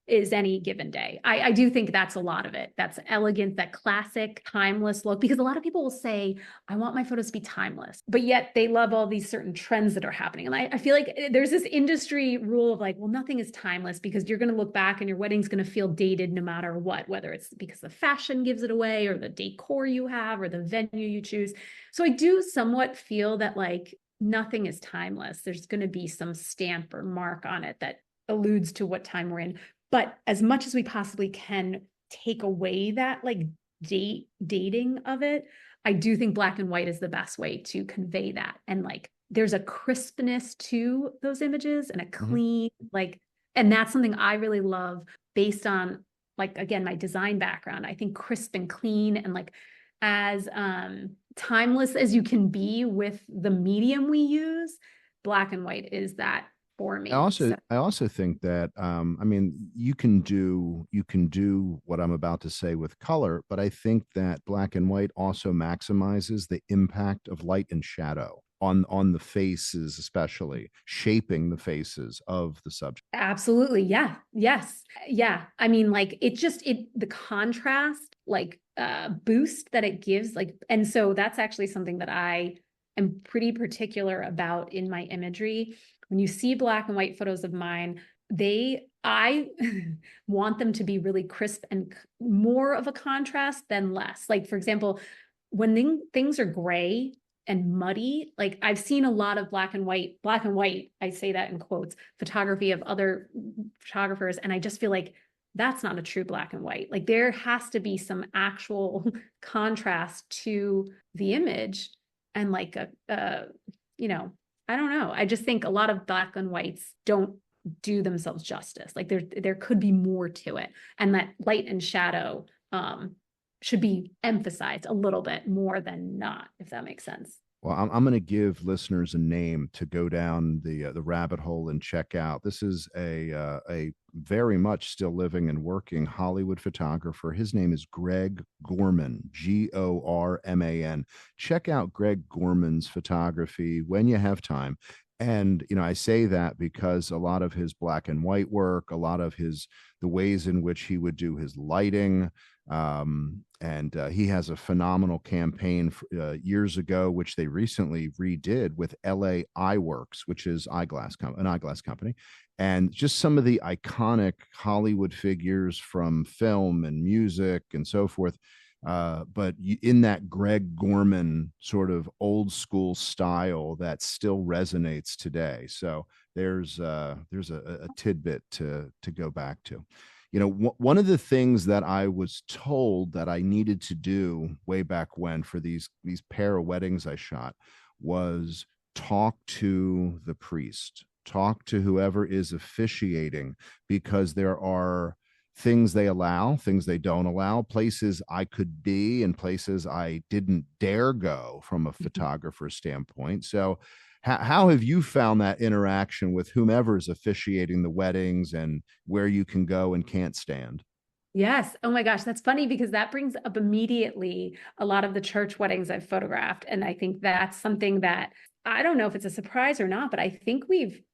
is any given day. I do think that's a lot of it. That's elegant, that classic, timeless look, because a lot of people will say, I want my photos to be timeless, but yet they love all these certain trends that are happening. And I feel like there's this industry rule of like, well, nothing is timeless because you're going to look back and your wedding's going to feel dated no matter what, whether it's because the fashion gives it away or the decor you have or the venue you choose. So I do somewhat feel that like nothing is timeless. There's going to be some stamp or mark on it that alludes to what time we're in. But as much as we possibly can take away that like dating of it, I do think black and white is the best way to convey that. And like there's a crispness to those images and a clean, like, and that's something I really love based on like, again, my design background. I think crisp and clean and like as timeless as you can be with the medium we use, black and white is that for me. I also think that I mean you can do what I'm about to say with color, but I think that black and white also maximizes the impact of light and shadow on the faces, especially shaping the faces of the subject. Absolutely. Yeah. Yes. Yeah. I mean, like the contrast, like boost that it gives, like, and so that's actually something that I am pretty particular about in my imagery. When you see black and white photos of mine, I want them to be really crisp and more of a contrast than less. Like, for example, when things are gray and muddy, like I've seen a lot of black and white, I say that in quotes, photography of other photographers. And I just feel like that's not a true black and white. Like there has to be some actual contrast to the image and like you know, I don't know. I just think a lot of black and whites don't do themselves justice. Like there could be more to it, and that light and shadow should be emphasized a little bit more than not, if that makes sense. Well, I'm going to give listeners a name to go down the rabbit hole and check out. This is a very much still living and working Hollywood photographer. His name is Greg Gorman, Gorman. Check out Greg Gorman's photography when you have time. And I say that because a lot of his black and white work, a lot of the ways in which he would do his lighting, and he has a phenomenal campaign years ago, which they recently redid with LA Eyeworks, which is an eyeglass company, and just some of the iconic Hollywood figures from film and music and so forth. But in that Greg Gorman sort of old school style that still resonates today. So there's a tidbit to go back to. One of the things that I was told that I needed to do way back when for these pair of weddings I shot was talk to the priest, talk to whoever is officiating, because there are things they allow, things they don't allow, places I could be and places I didn't dare go from a photographer's standpoint. So how have you found that interaction with whomever's officiating the weddings and where you can go and can't stand? Yes. Oh my gosh, that's funny because that brings up immediately a lot of the church weddings I've photographed. And I think that's something that I don't know if it's a surprise or not, but I think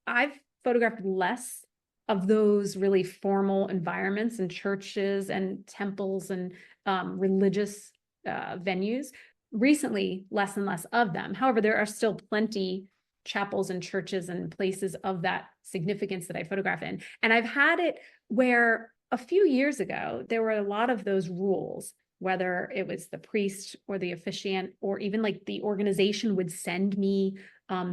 I've photographed less of those really formal environments and churches and temples and religious venues. Recently, less and less of them. However, there are still plenty chapels and churches and places of that significance that I photograph in. And I've had it where a few years ago, there were a lot of those rules, whether it was the priest or the officiant, or even like the organization would send me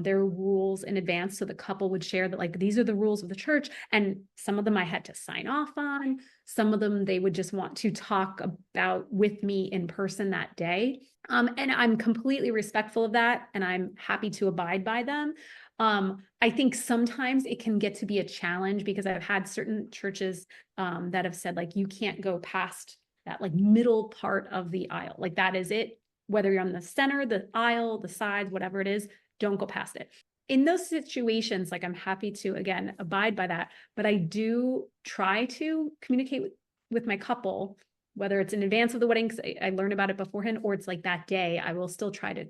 their rules in advance. So the couple would share that like, these are the rules of the church. And some of them I had to sign off on. Some of them they would just want to talk about with me in person that day. And I'm completely respectful of that. And I'm happy to abide by them. I think sometimes it can get to be a challenge because I've had certain churches that have said like, you can't go past that like middle part of the aisle. Like that is it. Whether you're on the center, the aisle, the sides, whatever it is, don't go past it. In those situations, like I'm happy to, again, abide by that. But I do try to communicate with my couple, whether it's in advance of the wedding, because I learn about it beforehand, or it's like that day, I will still try to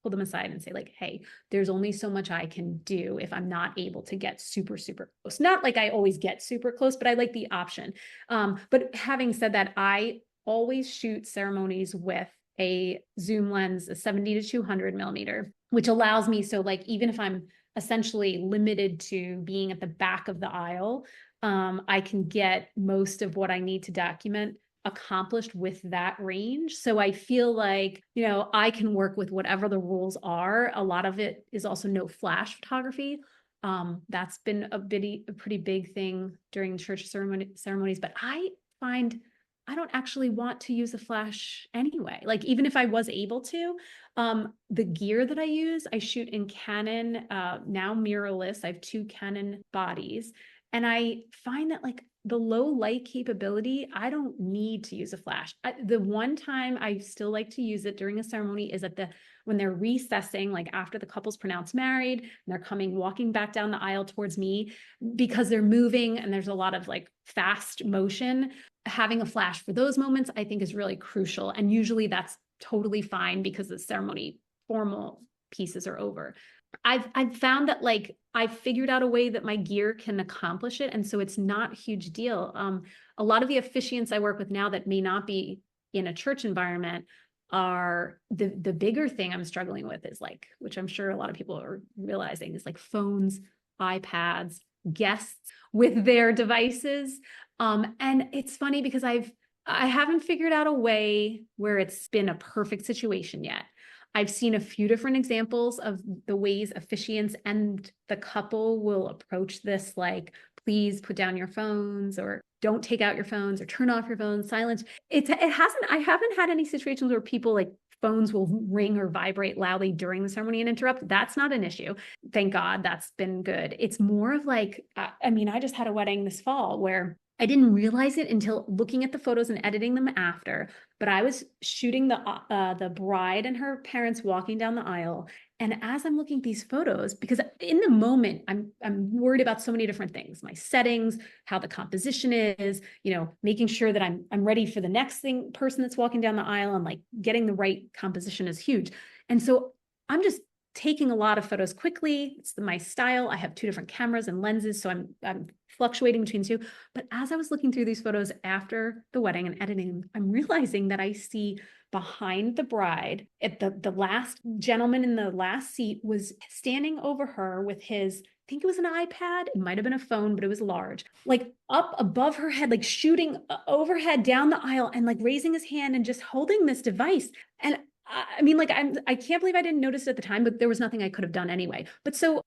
pull them aside and say like, hey, there's only so much I can do if I'm not able to get super, super close. Not like I always get super close, but I like the option. But having said that, I always shoot ceremonies with a zoom lens, a 70 to 200 millimeter, which allows me, so like, even if I'm essentially limited to being at the back of the aisle, I can get most of what I need to document accomplished with that range. So I feel like, I can work with whatever the rules are. A lot of it is also no flash photography. That's been a pretty big thing during church ceremonies, but I find I don't actually want to use a flash anyway. Like, even if I was able to, the gear that I use, I shoot in Canon, now mirrorless. I have two Canon bodies. And I find that like the low light capability, I don't need to use a flash. The one time I still like to use it during a ceremony is when they're recessing, like after the couple's pronounced married, and they're walking back down the aisle towards me, because they're moving and there's a lot of like fast motion. Having a flash for those moments, I think, is really crucial. And usually that's totally fine because the ceremony formal pieces are over. I've found that like I've figured out a way that my gear can accomplish it, and so it's not a huge deal. A lot of the officiants I work with now that may not be in a church environment are the bigger thing I'm struggling with is like, which I'm sure a lot of people are realizing, is like phones, iPads, guests with their devices. And it's funny because I haven't figured out a way where it's been a perfect situation yet. I've seen a few different examples of the ways officiants and the couple will approach this, like, please put down your phones, or don't take out your phones, or turn off your phones, silence. I haven't had any situations where people like phones will ring or vibrate loudly during the ceremony and interrupt. That's not an issue. Thank God, that's been good. It's more of like, I just had a wedding this fall where I didn't realize it until looking at the photos and editing them after, but I was shooting the bride and her parents walking down the aisle. And as I'm looking at these photos, because in the moment, I'm worried about so many different things: my settings, how the composition is, making sure that I'm ready for the next person that's walking down the aisle, and like getting the right composition is huge. And so I'm just taking a lot of photos quickly. It's my style. I have two different cameras and lenses, so I'm fluctuating between two. But as I was looking through these photos after the wedding and editing them, I'm realizing that I see behind the bride, at the last gentleman in the last seat was standing over her with his, I think it was an iPad, it might have been a phone, but it was large, like up above her head, like shooting overhead down the aisle, and like raising his hand and just holding this device. And I mean, like, I can't believe I didn't notice it at the time, but there was nothing I could have done anyway. But so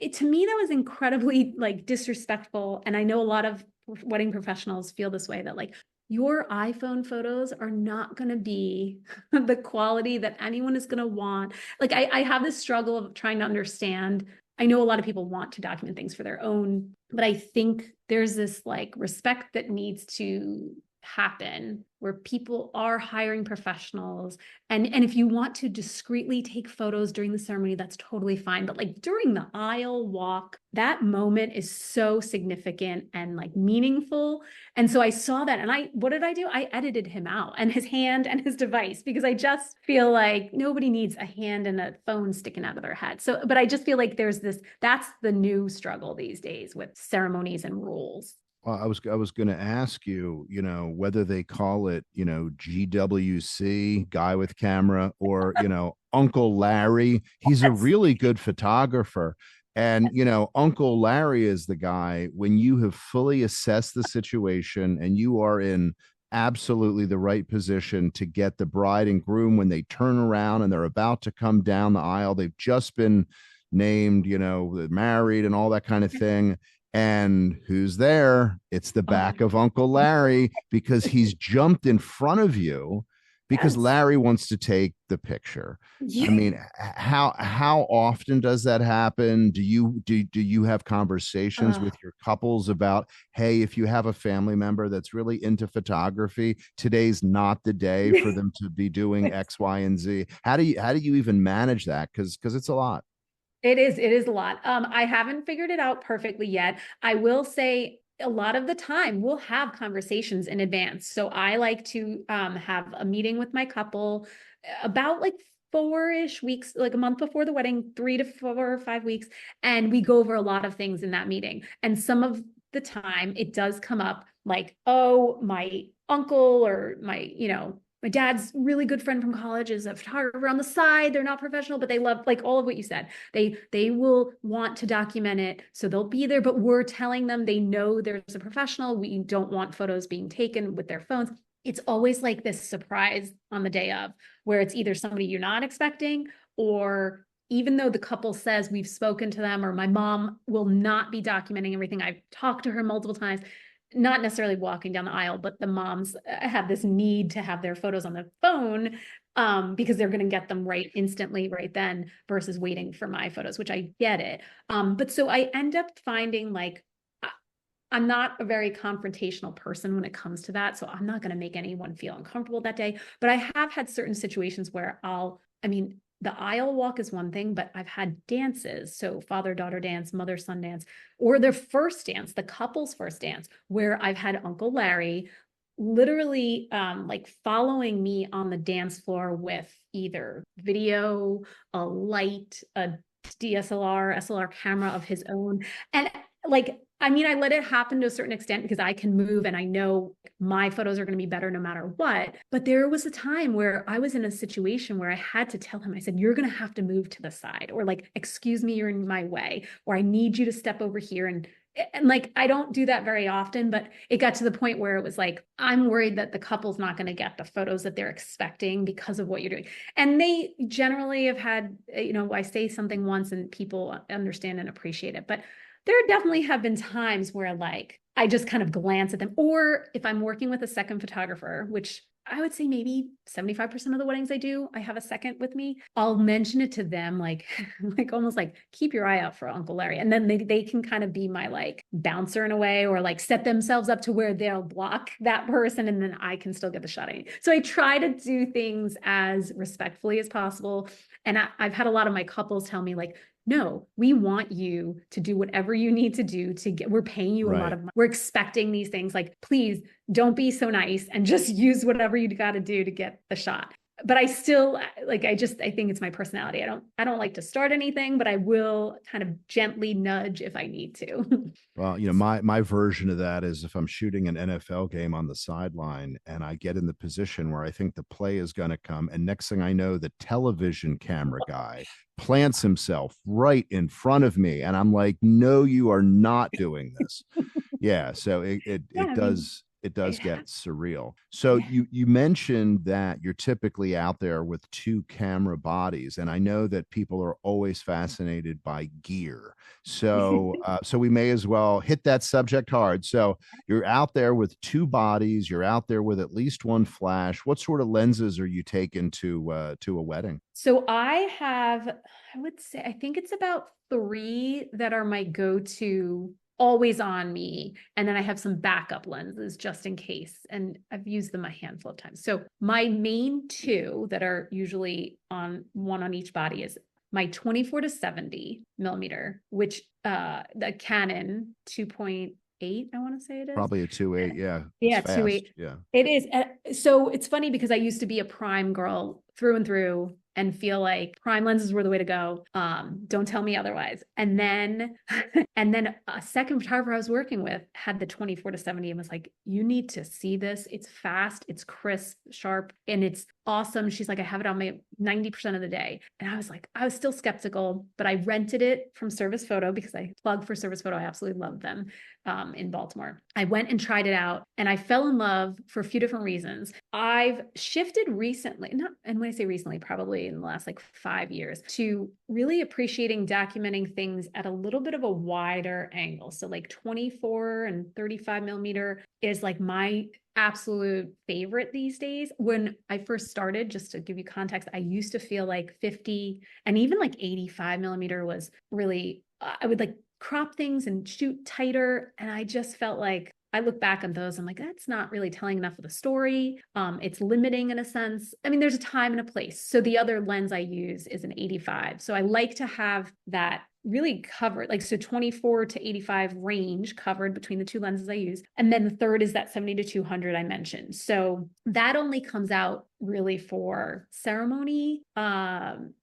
to me, that was incredibly like disrespectful. And I know a lot of wedding professionals feel this way, that like your iPhone photos are not going to be the quality that anyone is going to want. Like, I have this struggle of trying to understand. I know a lot of people want to document things for their own, but I think there's this like respect that needs to happen where people are hiring professionals, and if you want to discreetly take photos during the ceremony, that's totally fine, but like during the aisle walk, that moment is so significant and like meaningful. And so I saw that, and what did I do? I edited him out, and his hand and his device, because I just feel like nobody needs a hand and a phone sticking out of their head. So, but I just feel like that's the new struggle these days with ceremonies and rules. Well, I was going to ask you, whether they call it, GWC, guy with camera, or, Uncle Larry. He's a really good photographer. And, Uncle Larry is the guy when you have fully assessed the situation and you are in absolutely the right position to get the bride and groom, when they turn around and they're about to come down the aisle. They've just been named, married and all that kind of thing. And who's there? It's the back of Uncle Larry, because he's jumped in front of you because Yes. Larry wants to take the picture. Yeah. I mean, how often does that happen? Do you have conversations with your couples about, hey, if you have a family member that's really into photography, today's not the day for them to be doing X, Y, and Z? How do you even manage that? Because it's a lot. It is a lot. I haven't figured it out perfectly yet. I will say a lot of the time we'll have conversations in advance. So I like to have a meeting with my couple about like 4-ish weeks, like a month before the wedding, 3 to 4 or 5 weeks. And we go over a lot of things in that meeting. And some of the time it does come up like, oh, my uncle or my dad's really good friend from college is a photographer on the side. They're not professional, but they love, like, all of what you said. They will want to document it, so they'll be there, but we're telling them they know there's a professional. We don't want photos being taken with their phones. It's always like this surprise on the day of, where it's either somebody you're not expecting, or even though the couple says we've spoken to them, or my mom will not be documenting everything. I've talked to her multiple times, not necessarily walking down the aisle, but the moms have this need to have their photos on the phone, because they're going to get them right instantly right then versus waiting for my photos, which I get it. But so I end up finding, like, I'm not a very confrontational person when it comes to that. So I'm not going to make anyone feel uncomfortable that day. But I have had certain situations where the aisle walk is one thing, but I've had dances. So father-daughter dance, mother-son dance, or their first dance, the couple's first dance, where I've had Uncle Larry literally like following me on the dance floor with either video, a light, a DSLR, SLR camera of his own. And like, I let it happen to a certain extent because I can move and I know my photos are going to be better no matter what. But there was a time where I was in a situation where I had to tell him, I said, you're going to have to move to the side, or like, excuse me, you're in my way, or I need you to step over here. And like, I don't do that very often, but it got to the point where it was like, I'm worried that the couple's not going to get the photos that they're expecting because of what you're doing. And they generally have had, I say something once and people understand and appreciate it. But there definitely have been times where, like, I just kind of glance at them, or if I'm working with a second photographer, which I would say maybe 75% of the weddings I do, I have a second with me. I'll mention it to them, like, like almost like, keep your eye out for Uncle Larry. And then they can kind of be my like bouncer in a way, or like set themselves up to where they'll block that person and then I can still get the shot. So I try to do things as respectfully as possible. And I've had a lot of my couples tell me, like, no, we want you to do whatever you need to do to we're paying you a lot of money. We're expecting these things. Like, please don't be so nice and just use whatever you got to do to get the shot. But I still, like, I think it's my personality. I don't like to start anything, but I will kind of gently nudge if I need to. Well, my version of that is if I'm shooting an NFL game on the sideline and I get in the position where I think the play is going to come, and next thing I know, the television camera guy plants himself right in front of me, and I'm like, no, you are not doing this. Yeah, so it does get surreal. So you mentioned that you're typically out there with two camera bodies, and I know that people are always fascinated by gear. So so we may as well hit that subject hard. So you're out there with two bodies, you're out there with at least one flash. What sort of lenses are you taking to a wedding? So I would say, I think it's about 3 that are my go-to, always on me. And then I have some backup lenses just in case. And I've used them a handful of times. So my main 2 that are usually one on each body is my 24 to 70 millimeter, which the Canon 2.8, I want to say it is. Probably a 2.8. Yeah. Yeah, 2.8. Yeah. It is. So it's funny because I used to be a prime girl through and through and feel like prime lenses were the way to go. Don't tell me otherwise. And then a second photographer I was working with had the 24 to 70 and was like, you need to see this. It's fast, it's crisp, sharp, and it's awesome. She's like, I have it on my 90% of the day. And I was like, I was still skeptical, but I rented it from Service Photo because I plug for Service Photo. I absolutely love them in Baltimore. I went and tried it out and I fell in love for a few different reasons. I've shifted recently, and when I say recently, probably in the last like 5 years, to really appreciating documenting things at a little bit of a wider angle. So like 24 and 35 millimeter is like my absolute favorite these days. When I first started, just to give you context, I used to feel like 50 and even like 85 millimeter was really, I would like crop things and shoot tighter. And I just felt like, I look back on those, I'm like, that's not really telling enough of the story. It's limiting in a sense. I mean, there's a time and a place. So the other lens I use is an 85. So I like to have that really covered, like, so 24 to 85 range covered between the two lenses I use. And then the third is that 70 to 200 I mentioned. So that only comes out really for ceremony,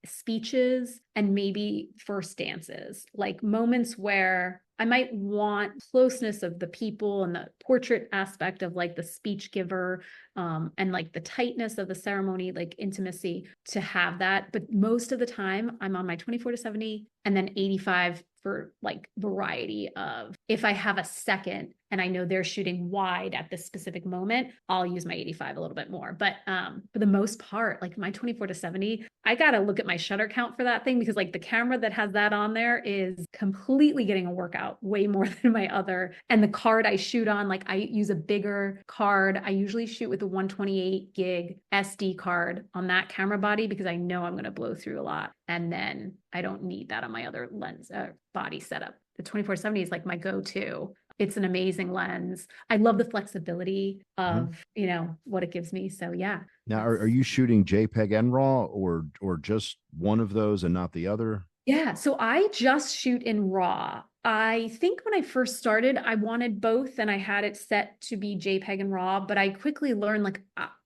speeches, and maybe first dances, like moments where I might want closeness of the people and the portrait aspect of like the speech giver, and like the tightness of the ceremony, like intimacy, to have that. But most of the time, I'm on my 24 to 70 and then 85 for like variety of, if I have a second and I know they're shooting wide at this specific moment, I'll use my 85 a little bit more. But for the most part, like my 24 to 70, I got to look at my shutter count for that thing, because like the camera that has that on there is completely getting a workout way more than my other. And the card I shoot on, like I use a bigger card. I usually shoot with a 128 gig SD card on that camera body because I know I'm going to blow through a lot. And then I don't need that on my other lens body setup. The 24-70 is like my go-to. It's an amazing lens. I love the flexibility of, what it gives me. So yeah. Now, are you shooting JPEG and RAW, or just one of those and not the other? Yeah. So I just shoot in RAW. I think when I first started, I wanted both and I had it set to be JPEG and RAW, but I quickly learned, like,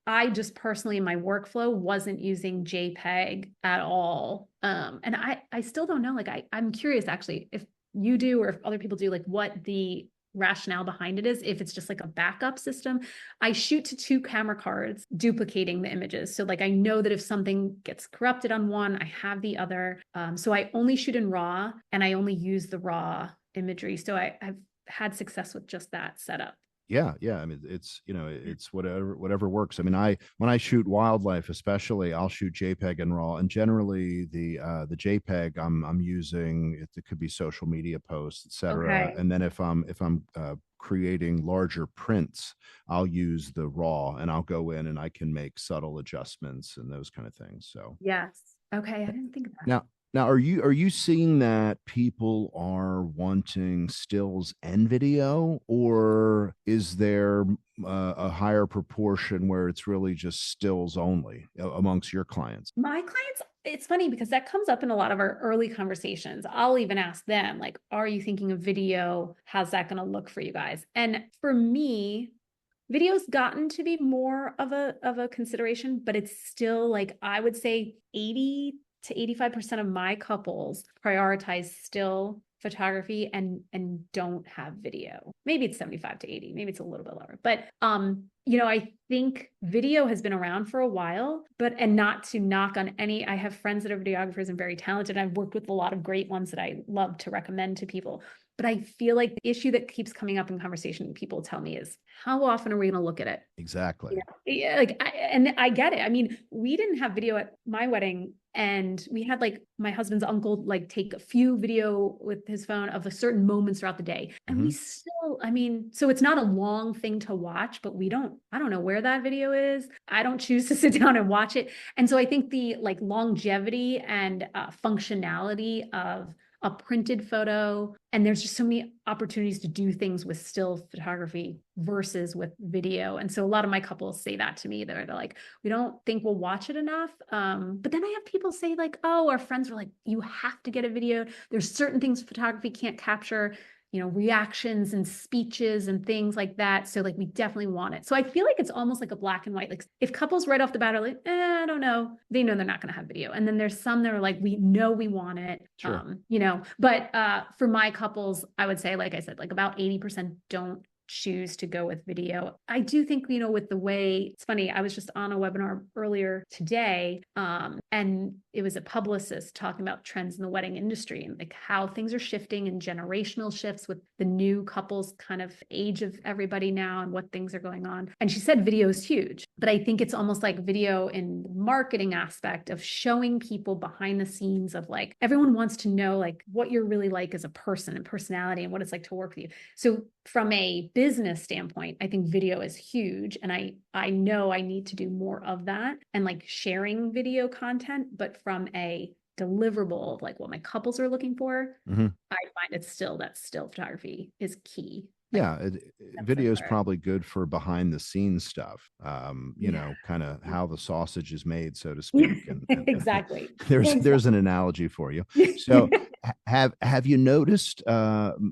I just personally in my workflow wasn't using JPEG at all. And I still don't know, like, I'm curious actually if you do, or if other people do, like what the rationale behind it is, if it's just like a backup system. I shoot to two camera cards duplicating the images. So like I know that if something gets corrupted on one, I have the other. So I only shoot in RAW and I only use the RAW imagery. So I've had success with just that setup. Yeah, yeah. I mean, it's whatever works. I mean, when I shoot wildlife, especially, I'll shoot JPEG and RAW, and generally the JPEG I'm using, it could be social media posts, etc. Okay. And then if I'm creating larger prints, I'll use the RAW, and I'll go in and I can make subtle adjustments and those kind of things. So Yes. Okay. I didn't think of that. now, are you seeing that people are wanting stills and video, or is there a higher proportion where it's really just stills only amongst your clients? My clients, it's funny because that comes up in a lot of our early conversations. I'll even ask them, like, are you thinking of video? How's that going to look for you guys? And for me, video's gotten to be more of a consideration, but it's still, like, I would say 80 to 85% of my couples prioritize still photography and don't have video. Maybe it's 75 to 80, maybe it's a little bit lower. But I think video has been around for a while, and not to knock on any, I have friends that are videographers and very talented. I've worked with a lot of great ones that I love to recommend to people. But I feel like the issue that keeps coming up in conversation, people tell me, is how often are we going to look at it? Exactly. Yeah, like, and I get it. I mean, we didn't have video at my wedding, and we had like my husband's uncle like take a few video with his phone of a certain moments throughout the day. And we still, I mean, so it's not a long thing to watch, but I don't know where that video is. I don't choose to sit down and watch it. And so I think the like longevity and functionality of a printed photo, and there's just so many opportunities to do things with still photography versus with video. And so a lot of my couples say that to me. They're like, we don't think we'll watch it enough. But then I have people say like, oh, our friends were like, you have to get a video. There's certain things photography can't capture, reactions and speeches and things like that. So like, we definitely want it. So I feel like it's almost like a black and white. Like if couples right off the bat are like, I don't know, they know they're not going to have video. And then there's some that are like, we know we want it, Sure. but for my couples, I would say, like I said, like about 80% don't choose to go with video. I do think, with the way, it's funny, I was just on a webinar earlier today, and it was a publicist talking about trends in the wedding industry and like how things are shifting and generational shifts with the new couples kind of age of everybody now and what things are going on. And she said video is huge, but I think it's almost like video in the marketing aspect of showing people behind the scenes of like, everyone wants to know like what you're really like as a person and personality and what it's like to work with you. So from a business standpoint, I think video is huge. And I know I need to do more of that and like sharing video content, but from a deliverable of like what my couples are looking for, I find that still photography is key. Yeah, video is probably good for behind the scenes stuff. Kind of how the sausage is made, so to speak. And Exactly. there's an analogy for you. So Have you noticed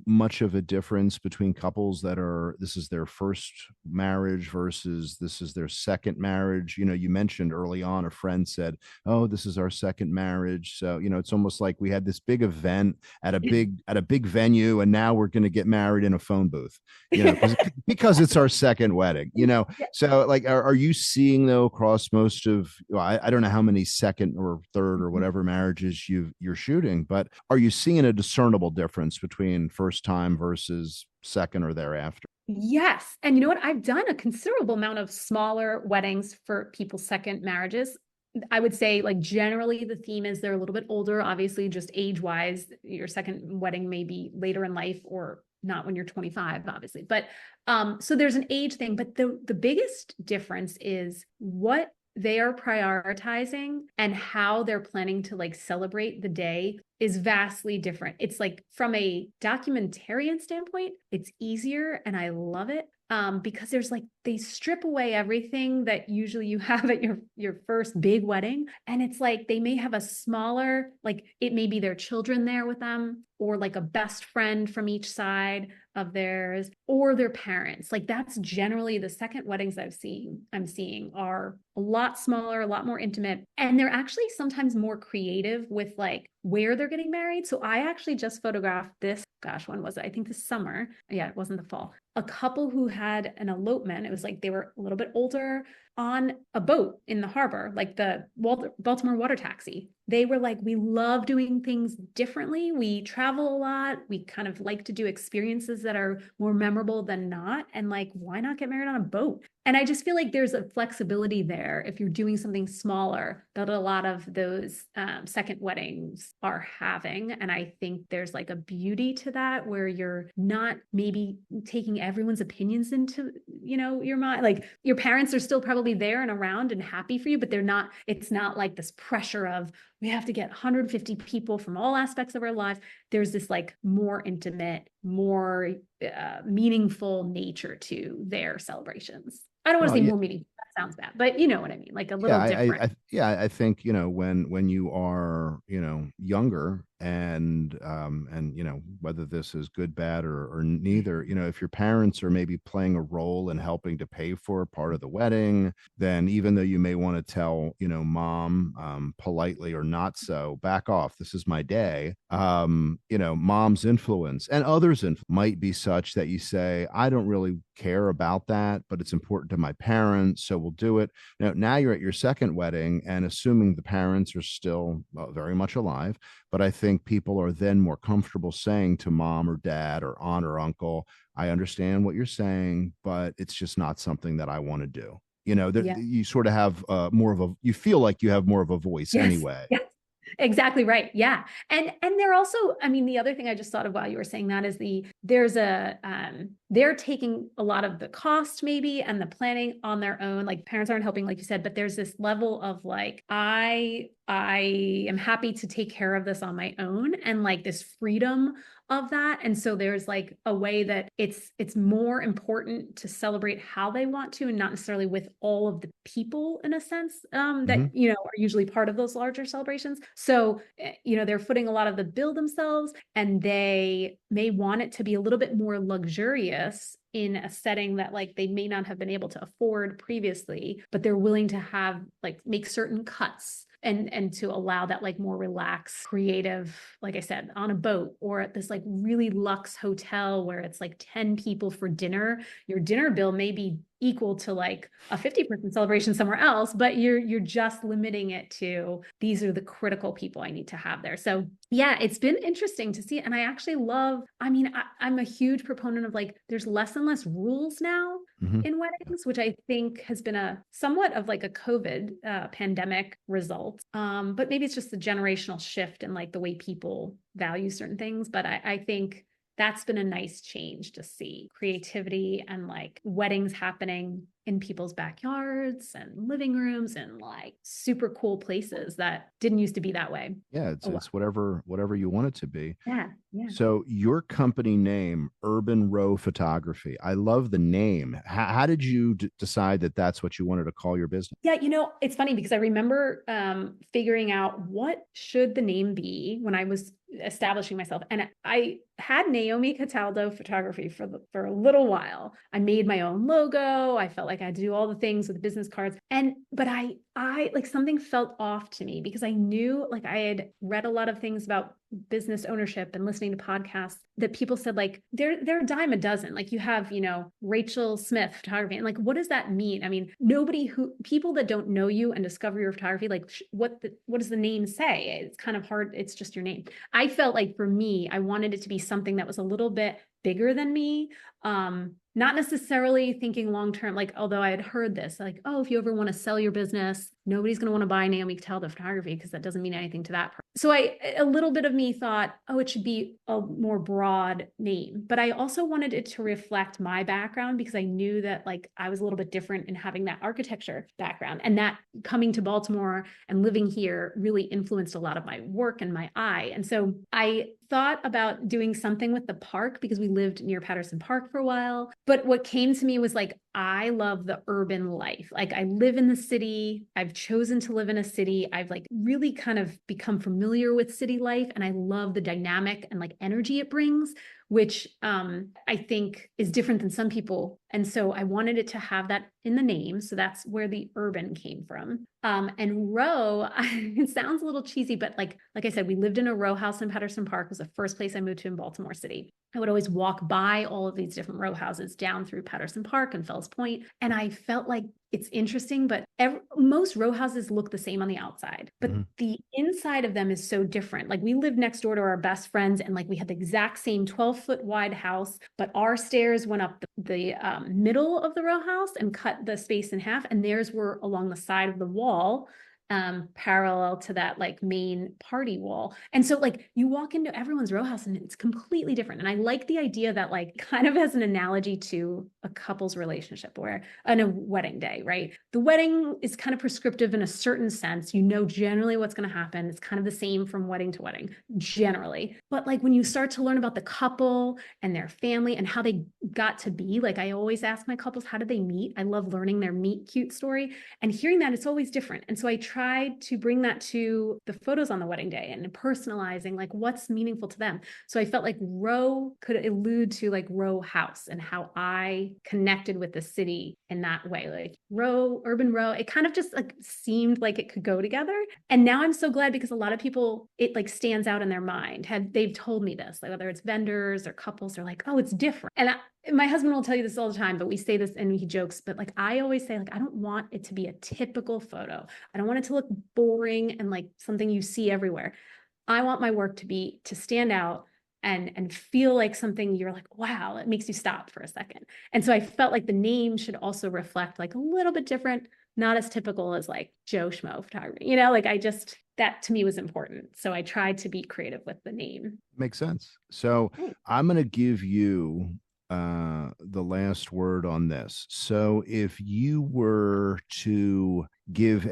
much of a difference between couples that are this is their first marriage versus this is their second marriage? You know, you mentioned early on a friend said, "Oh, this is our second marriage." So, you know, it's almost like we had this big event at a big venue and now we're going to get married in a phone booth, you know, because it's our second wedding, you know. So like are you seeing though across most of well, I don't know how many second or third or whatever marriages you're shooting, but are you seeing a discernible difference between first time versus second or thereafter? Yes. And you know what? I've done a considerable amount of smaller weddings for people's second marriages. I would say, like, generally the theme is they're a little bit older, obviously, just age wise. Your second wedding may be later in life or not when you're 25, obviously. But so there's an age thing. But the biggest difference is what they are prioritizing and how they're planning to like celebrate the day is vastly different. It's like from a documentarian standpoint, it's easier and I love it. Because there's like they strip away everything that usually you have at your first big wedding, and it's like they may have a smaller, like it may be their children there with them, or like a best friend from each side of theirs, or their parents. Like that's generally the second weddings I'm seeing are a lot smaller, a lot more intimate, and they're actually sometimes more creative with like where they're getting married. So I actually just photographed this, gosh, when was it? I think this summer. Yeah, it wasn't the fall. A couple who had an elopement. It was like they were a little bit older on a boat in the harbor, like the Baltimore water taxi. They were like, we love doing things differently. We travel a lot. We kind of like to do experiences that are more memorable than not. And like, why not get married on a boat? And I just feel like there's a flexibility there if you're doing something smaller that a lot of those second weddings are having. And I think there's like a beauty to that where you're not maybe taking everyone's opinions into, you know, your mind. Like your parents are still probably there and around and happy for you, but it's not like this pressure of we have to get 150 people from all aspects of our lives. There's this like more intimate, more meaningful nature to their celebrations. I don't want to Well, say yeah, more meaningful. That sounds bad, but you know what I mean? Like a yeah, little different. I think, you know, when you are, you know, younger and you know, whether this is good, bad, or neither, you know, if your parents are maybe playing a role in helping to pay for part of the wedding, then even though you may want to tell, you know, mom politely or not so, back off, this is my day, you know, mom's influence and others' influence might be such that you say, I don't really care about that, but it's important to my parents, so we'll do it. Now you're at your second wedding, and assuming the parents are still very much alive, but I think people are then more comfortable saying to mom or dad or aunt or uncle, I understand what you're saying, but it's just not something that I want to do. You know, Yeah. you sort of have more of a, you feel like you have more of a voice Yes. anyway. Yes. Exactly right. Yeah. And they're also, I mean, the other thing I just thought of while you were saying that is they're taking a lot of the cost maybe and the planning on their own. Like parents aren't helping, like you said, but there's this level of like, I am happy to take care of this on my own, and like this freedom of that. And so there's like a way that it's more important to celebrate how they want to and not necessarily with all of the people in a sense Mm-hmm. that you know are usually part of those larger celebrations. So you know they're footing a lot of the bill themselves, and they may want it to be a little bit more luxurious in a setting that like they may not have been able to afford previously, but they're willing to have like make certain cuts and to allow that like more relaxed creative, like I said, on a boat or at this like really luxe hotel where it's like 10 people for dinner. Your dinner bill may be equal to like a 50-person celebration somewhere else, but you're just limiting it to these are the critical people I need to have there. So yeah, it's been interesting to see. And I actually love, I mean, I'm a huge proponent of like there's less and less rules now Mm-hmm. in weddings, which I think has been a somewhat of like a COVID pandemic result. But maybe it's just the generational shift and like the way people value certain things. But I think that's been a nice change to see creativity and like weddings happening in people's backyards and living rooms and like super cool places that didn't used to be that way. Yeah, it's whatever you want it to be. Yeah, yeah. So your company name, Urban Row Photography. I love the name. How did you decide that that's what you wanted to call your business? Yeah, it's funny because I remember figuring out what should the name be when I was establishing myself. And I had Naomi Cataldo Photography for a little while. I made my own logo. I felt like I had to do all the things with business cards. But I like something felt off to me because I knew, like, I had read a lot of things about business ownership and listening to podcasts that people said, like, they're a dime a dozen. Like, you have, Rachel Smith Photography. And like, what does that mean? I mean, people that don't know you and discover your photography, like, what does the name say? It's kind of hard. It's just your name. I felt like for me, I wanted it to be something that was a little bit bigger than me. Not necessarily thinking long-term, like, although I had heard this, like, oh, if you ever want to sell your business, nobody's going to want to buy Naomi Cataldo Photography because that doesn't mean anything to that person. So a little bit of me thought, oh, it should be a more broad name. But I also wanted it to reflect my background because I knew that, like, I was a little bit different in having that architecture background, and that coming to Baltimore and living here really influenced a lot of my work and my eye. And so I thought about doing something with the park because we lived near Patterson Park for a while. But what came to me was like, I love the urban life. Like, I live in the city. I've chosen to live in a city. I've like really kind of become familiar with city life. And I love the dynamic and like energy it brings, which I think is different than some people. And so I wanted it to have that in the name. So that's where the urban came from. And row, it sounds a little cheesy, but like I said, we lived in a row house in Patterson Park. It was the first place I moved to in Baltimore City. I would always walk by all of these different row houses down through Patterson Park and Fells Point. And I felt like it's interesting, but most row houses look the same on the outside, but the inside of them is so different. Like, we lived next door to our best friends, and like we had the exact same 12-foot wide house, but our stairs went up the middle of the row house and cut the space in half, and theirs were along the side of the wall, parallel to that like main party wall. And so like you walk into everyone's row house and it's completely different. And I like the idea that, like, kind of as an analogy to a couple's relationship, where on a wedding day, right? The wedding is kind of prescriptive in a certain sense. Generally what's going to happen. It's kind of the same from wedding to wedding, generally. But like when you start to learn about the couple and their family and how they got to be, like, I always ask my couples, how did they meet? I love learning their meet cute story, and hearing that it's always different. And so I tried to bring that to the photos on the wedding day and personalizing like what's meaningful to them. So I felt like row could allude to like row house and how I connected with the city in that way. Like row, urban row, it kind of just like seemed like it could go together. And now I'm so glad because a lot of people, it like stands out in their mind. They've told me this, like whether it's vendors or couples, they're like, oh, it's different. And my husband will tell you this all the time, but we say this and he jokes, but like, I always say, like, I don't want it to be a typical photo. I don't want it to look boring and like something you see everywhere. I want my work to stand out and feel like something you're like, wow, it makes you stop for a second. And so I felt like the name should also reflect like a little bit different, not as typical as like Joe Schmo photography, like that to me was important. So I tried to be creative with the name. Makes sense. So I'm going to give you the last word on this. So if you were to give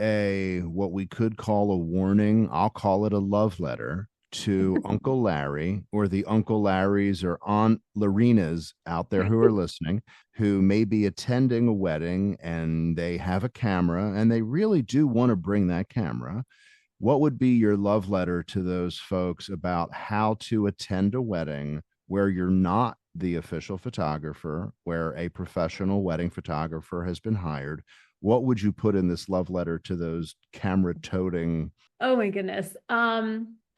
what we could call a warning, I'll call it a love letter to Uncle Larry, or the Uncle Larrys or Aunt Lorenas out there who are listening, who may be attending a wedding and they have a camera and they really do want to bring that camera. What would be your love letter to those folks about how to attend a wedding where you're not the official photographer, where a professional wedding photographer has been hired? What would you put in this love letter to those camera toting? Oh my goodness.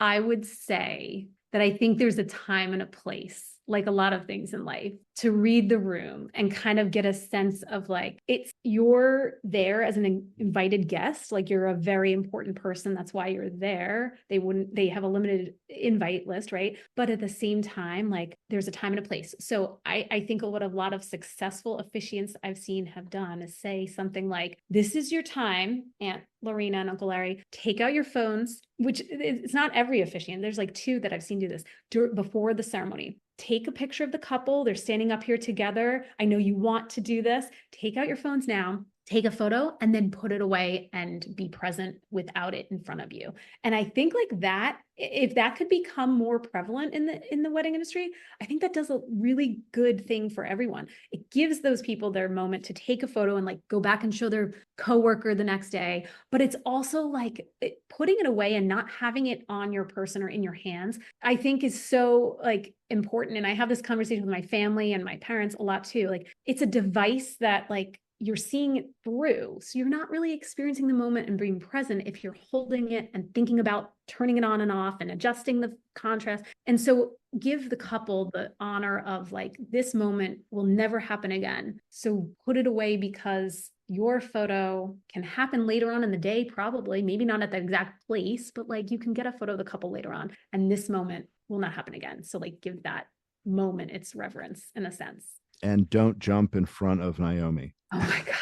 I would say that I think there's a time and a place, like a lot of things in life, to read the room and kind of get a sense of like, you're there as an invited guest, like you're a very important person. That's why you're there. They have a limited invite list, right? But at the same time, like there's a time and a place. So I think what a lot of successful officiants I've seen have done is say something like, this is your time, Aunt Lorena and Uncle Larry, take out your phones, which it's not every officiant. There's like two that I've seen do this before the ceremony. take a picture of the couple. They're standing up here together. I know you want to do this. Take out your phones now, take a photo, and then put it away and be present without it in front of you. And I think like that, if that could become more prevalent in the wedding industry, I think that does a really good thing for everyone. It gives those people their moment to take a photo and like go back and show their coworker the next day. But it's also like putting it away and not having it on your person or in your hands, I think is so like important. And I have this conversation with my family and my parents a lot too. Like it's a device that like you're seeing it through. So you're not really experiencing the moment and being present if you're holding it and thinking about turning it on and off and adjusting the contrast. And so give the couple the honor of like, this moment will never happen again. So put it away, because your photo can happen later on in the day, probably, maybe not at the exact place, but like you can get a photo of the couple later on, and this moment will not happen again. So like give that moment its reverence in a sense. And don't jump in front of Naomi. Oh my gosh.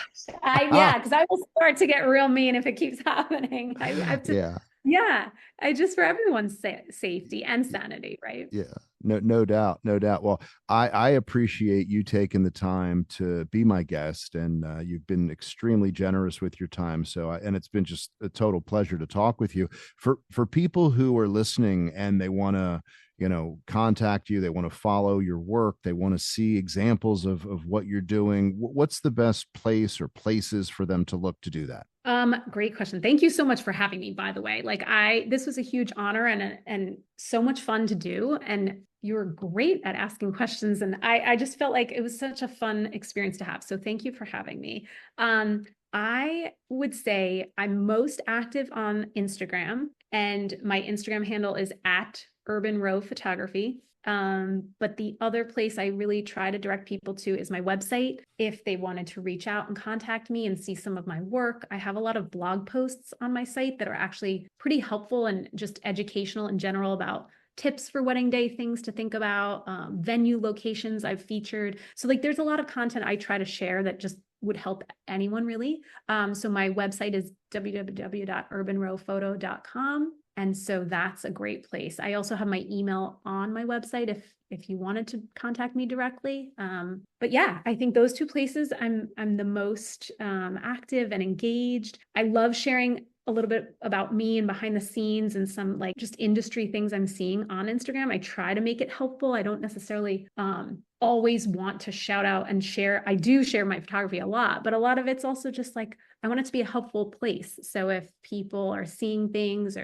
Yeah, because I will start to get real mean if it keeps happening. I have to, Yeah. yeah, I just for everyone's safety and sanity, right? Yeah. No doubt. No doubt. Well, I appreciate you taking the time to be my guest, and you've been extremely generous with your time. And it's been just a total pleasure to talk with you. For people who are listening and they want to, contact you, they want to follow your work, they want to see examples of what you're doing, what's the best place or places for them to look to do that? Great question. Thank you so much for having me, by the way. Like this was a huge honor and so much fun to do. And you were great at asking questions. And I just felt like it was such a fun experience to have. So thank you for having me. I would say I'm most active on Instagram, and my Instagram handle is at Urban Row Photography. But the other place I really try to direct people to is my website. If they wanted to reach out and contact me and see some of my work, I have a lot of blog posts on my site that are actually pretty helpful and just educational in general about tips for wedding day, things to think about, venue locations I've featured. So like there's a lot of content I try to share that just would help anyone really. So my website is www.urbanrowphoto.com. And so that's a great place. I also have my email on my website if you wanted to contact me directly. But yeah, I think those two places I'm the most active and engaged. I love sharing a little bit about me and behind the scenes and some like just industry things I'm seeing on Instagram. I try to make it helpful. I don't necessarily always want to shout out and share. I do share my photography a lot, but a lot of it's also just like, I want it to be a helpful place. So if people are seeing things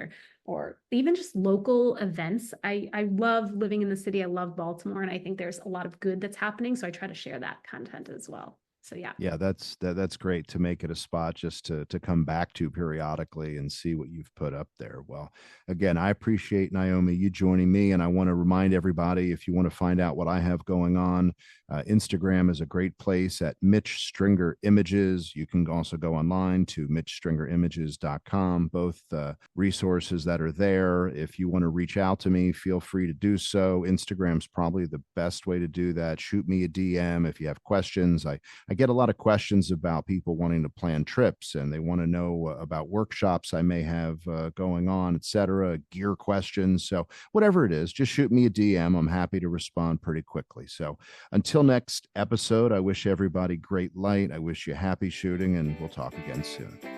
or even just local events, I love living in the city. I love Baltimore, and I think there's a lot of good that's happening. So I try to share that content as well. So yeah. Yeah, that's great to make it a spot just to come back to periodically and see what you've put up there. Well, again, I appreciate, Naomi, you joining me, and I want to remind everybody, if you want to find out what I have going on, Instagram is a great place at Mitch Stringer Images. You can also go online to mitchstringerimages.com, both resources that are there. If you want to reach out to me, feel free to do so. Instagram's probably the best way to do that. Shoot me a DM if you have questions. I get a lot of questions about people wanting to plan trips, and they want to know about workshops I may have going on, etc., gear questions. So whatever it is, just shoot me a DM. I'm happy to respond pretty quickly. So until next episode, I wish everybody great light. I wish you happy shooting, and we'll talk again soon.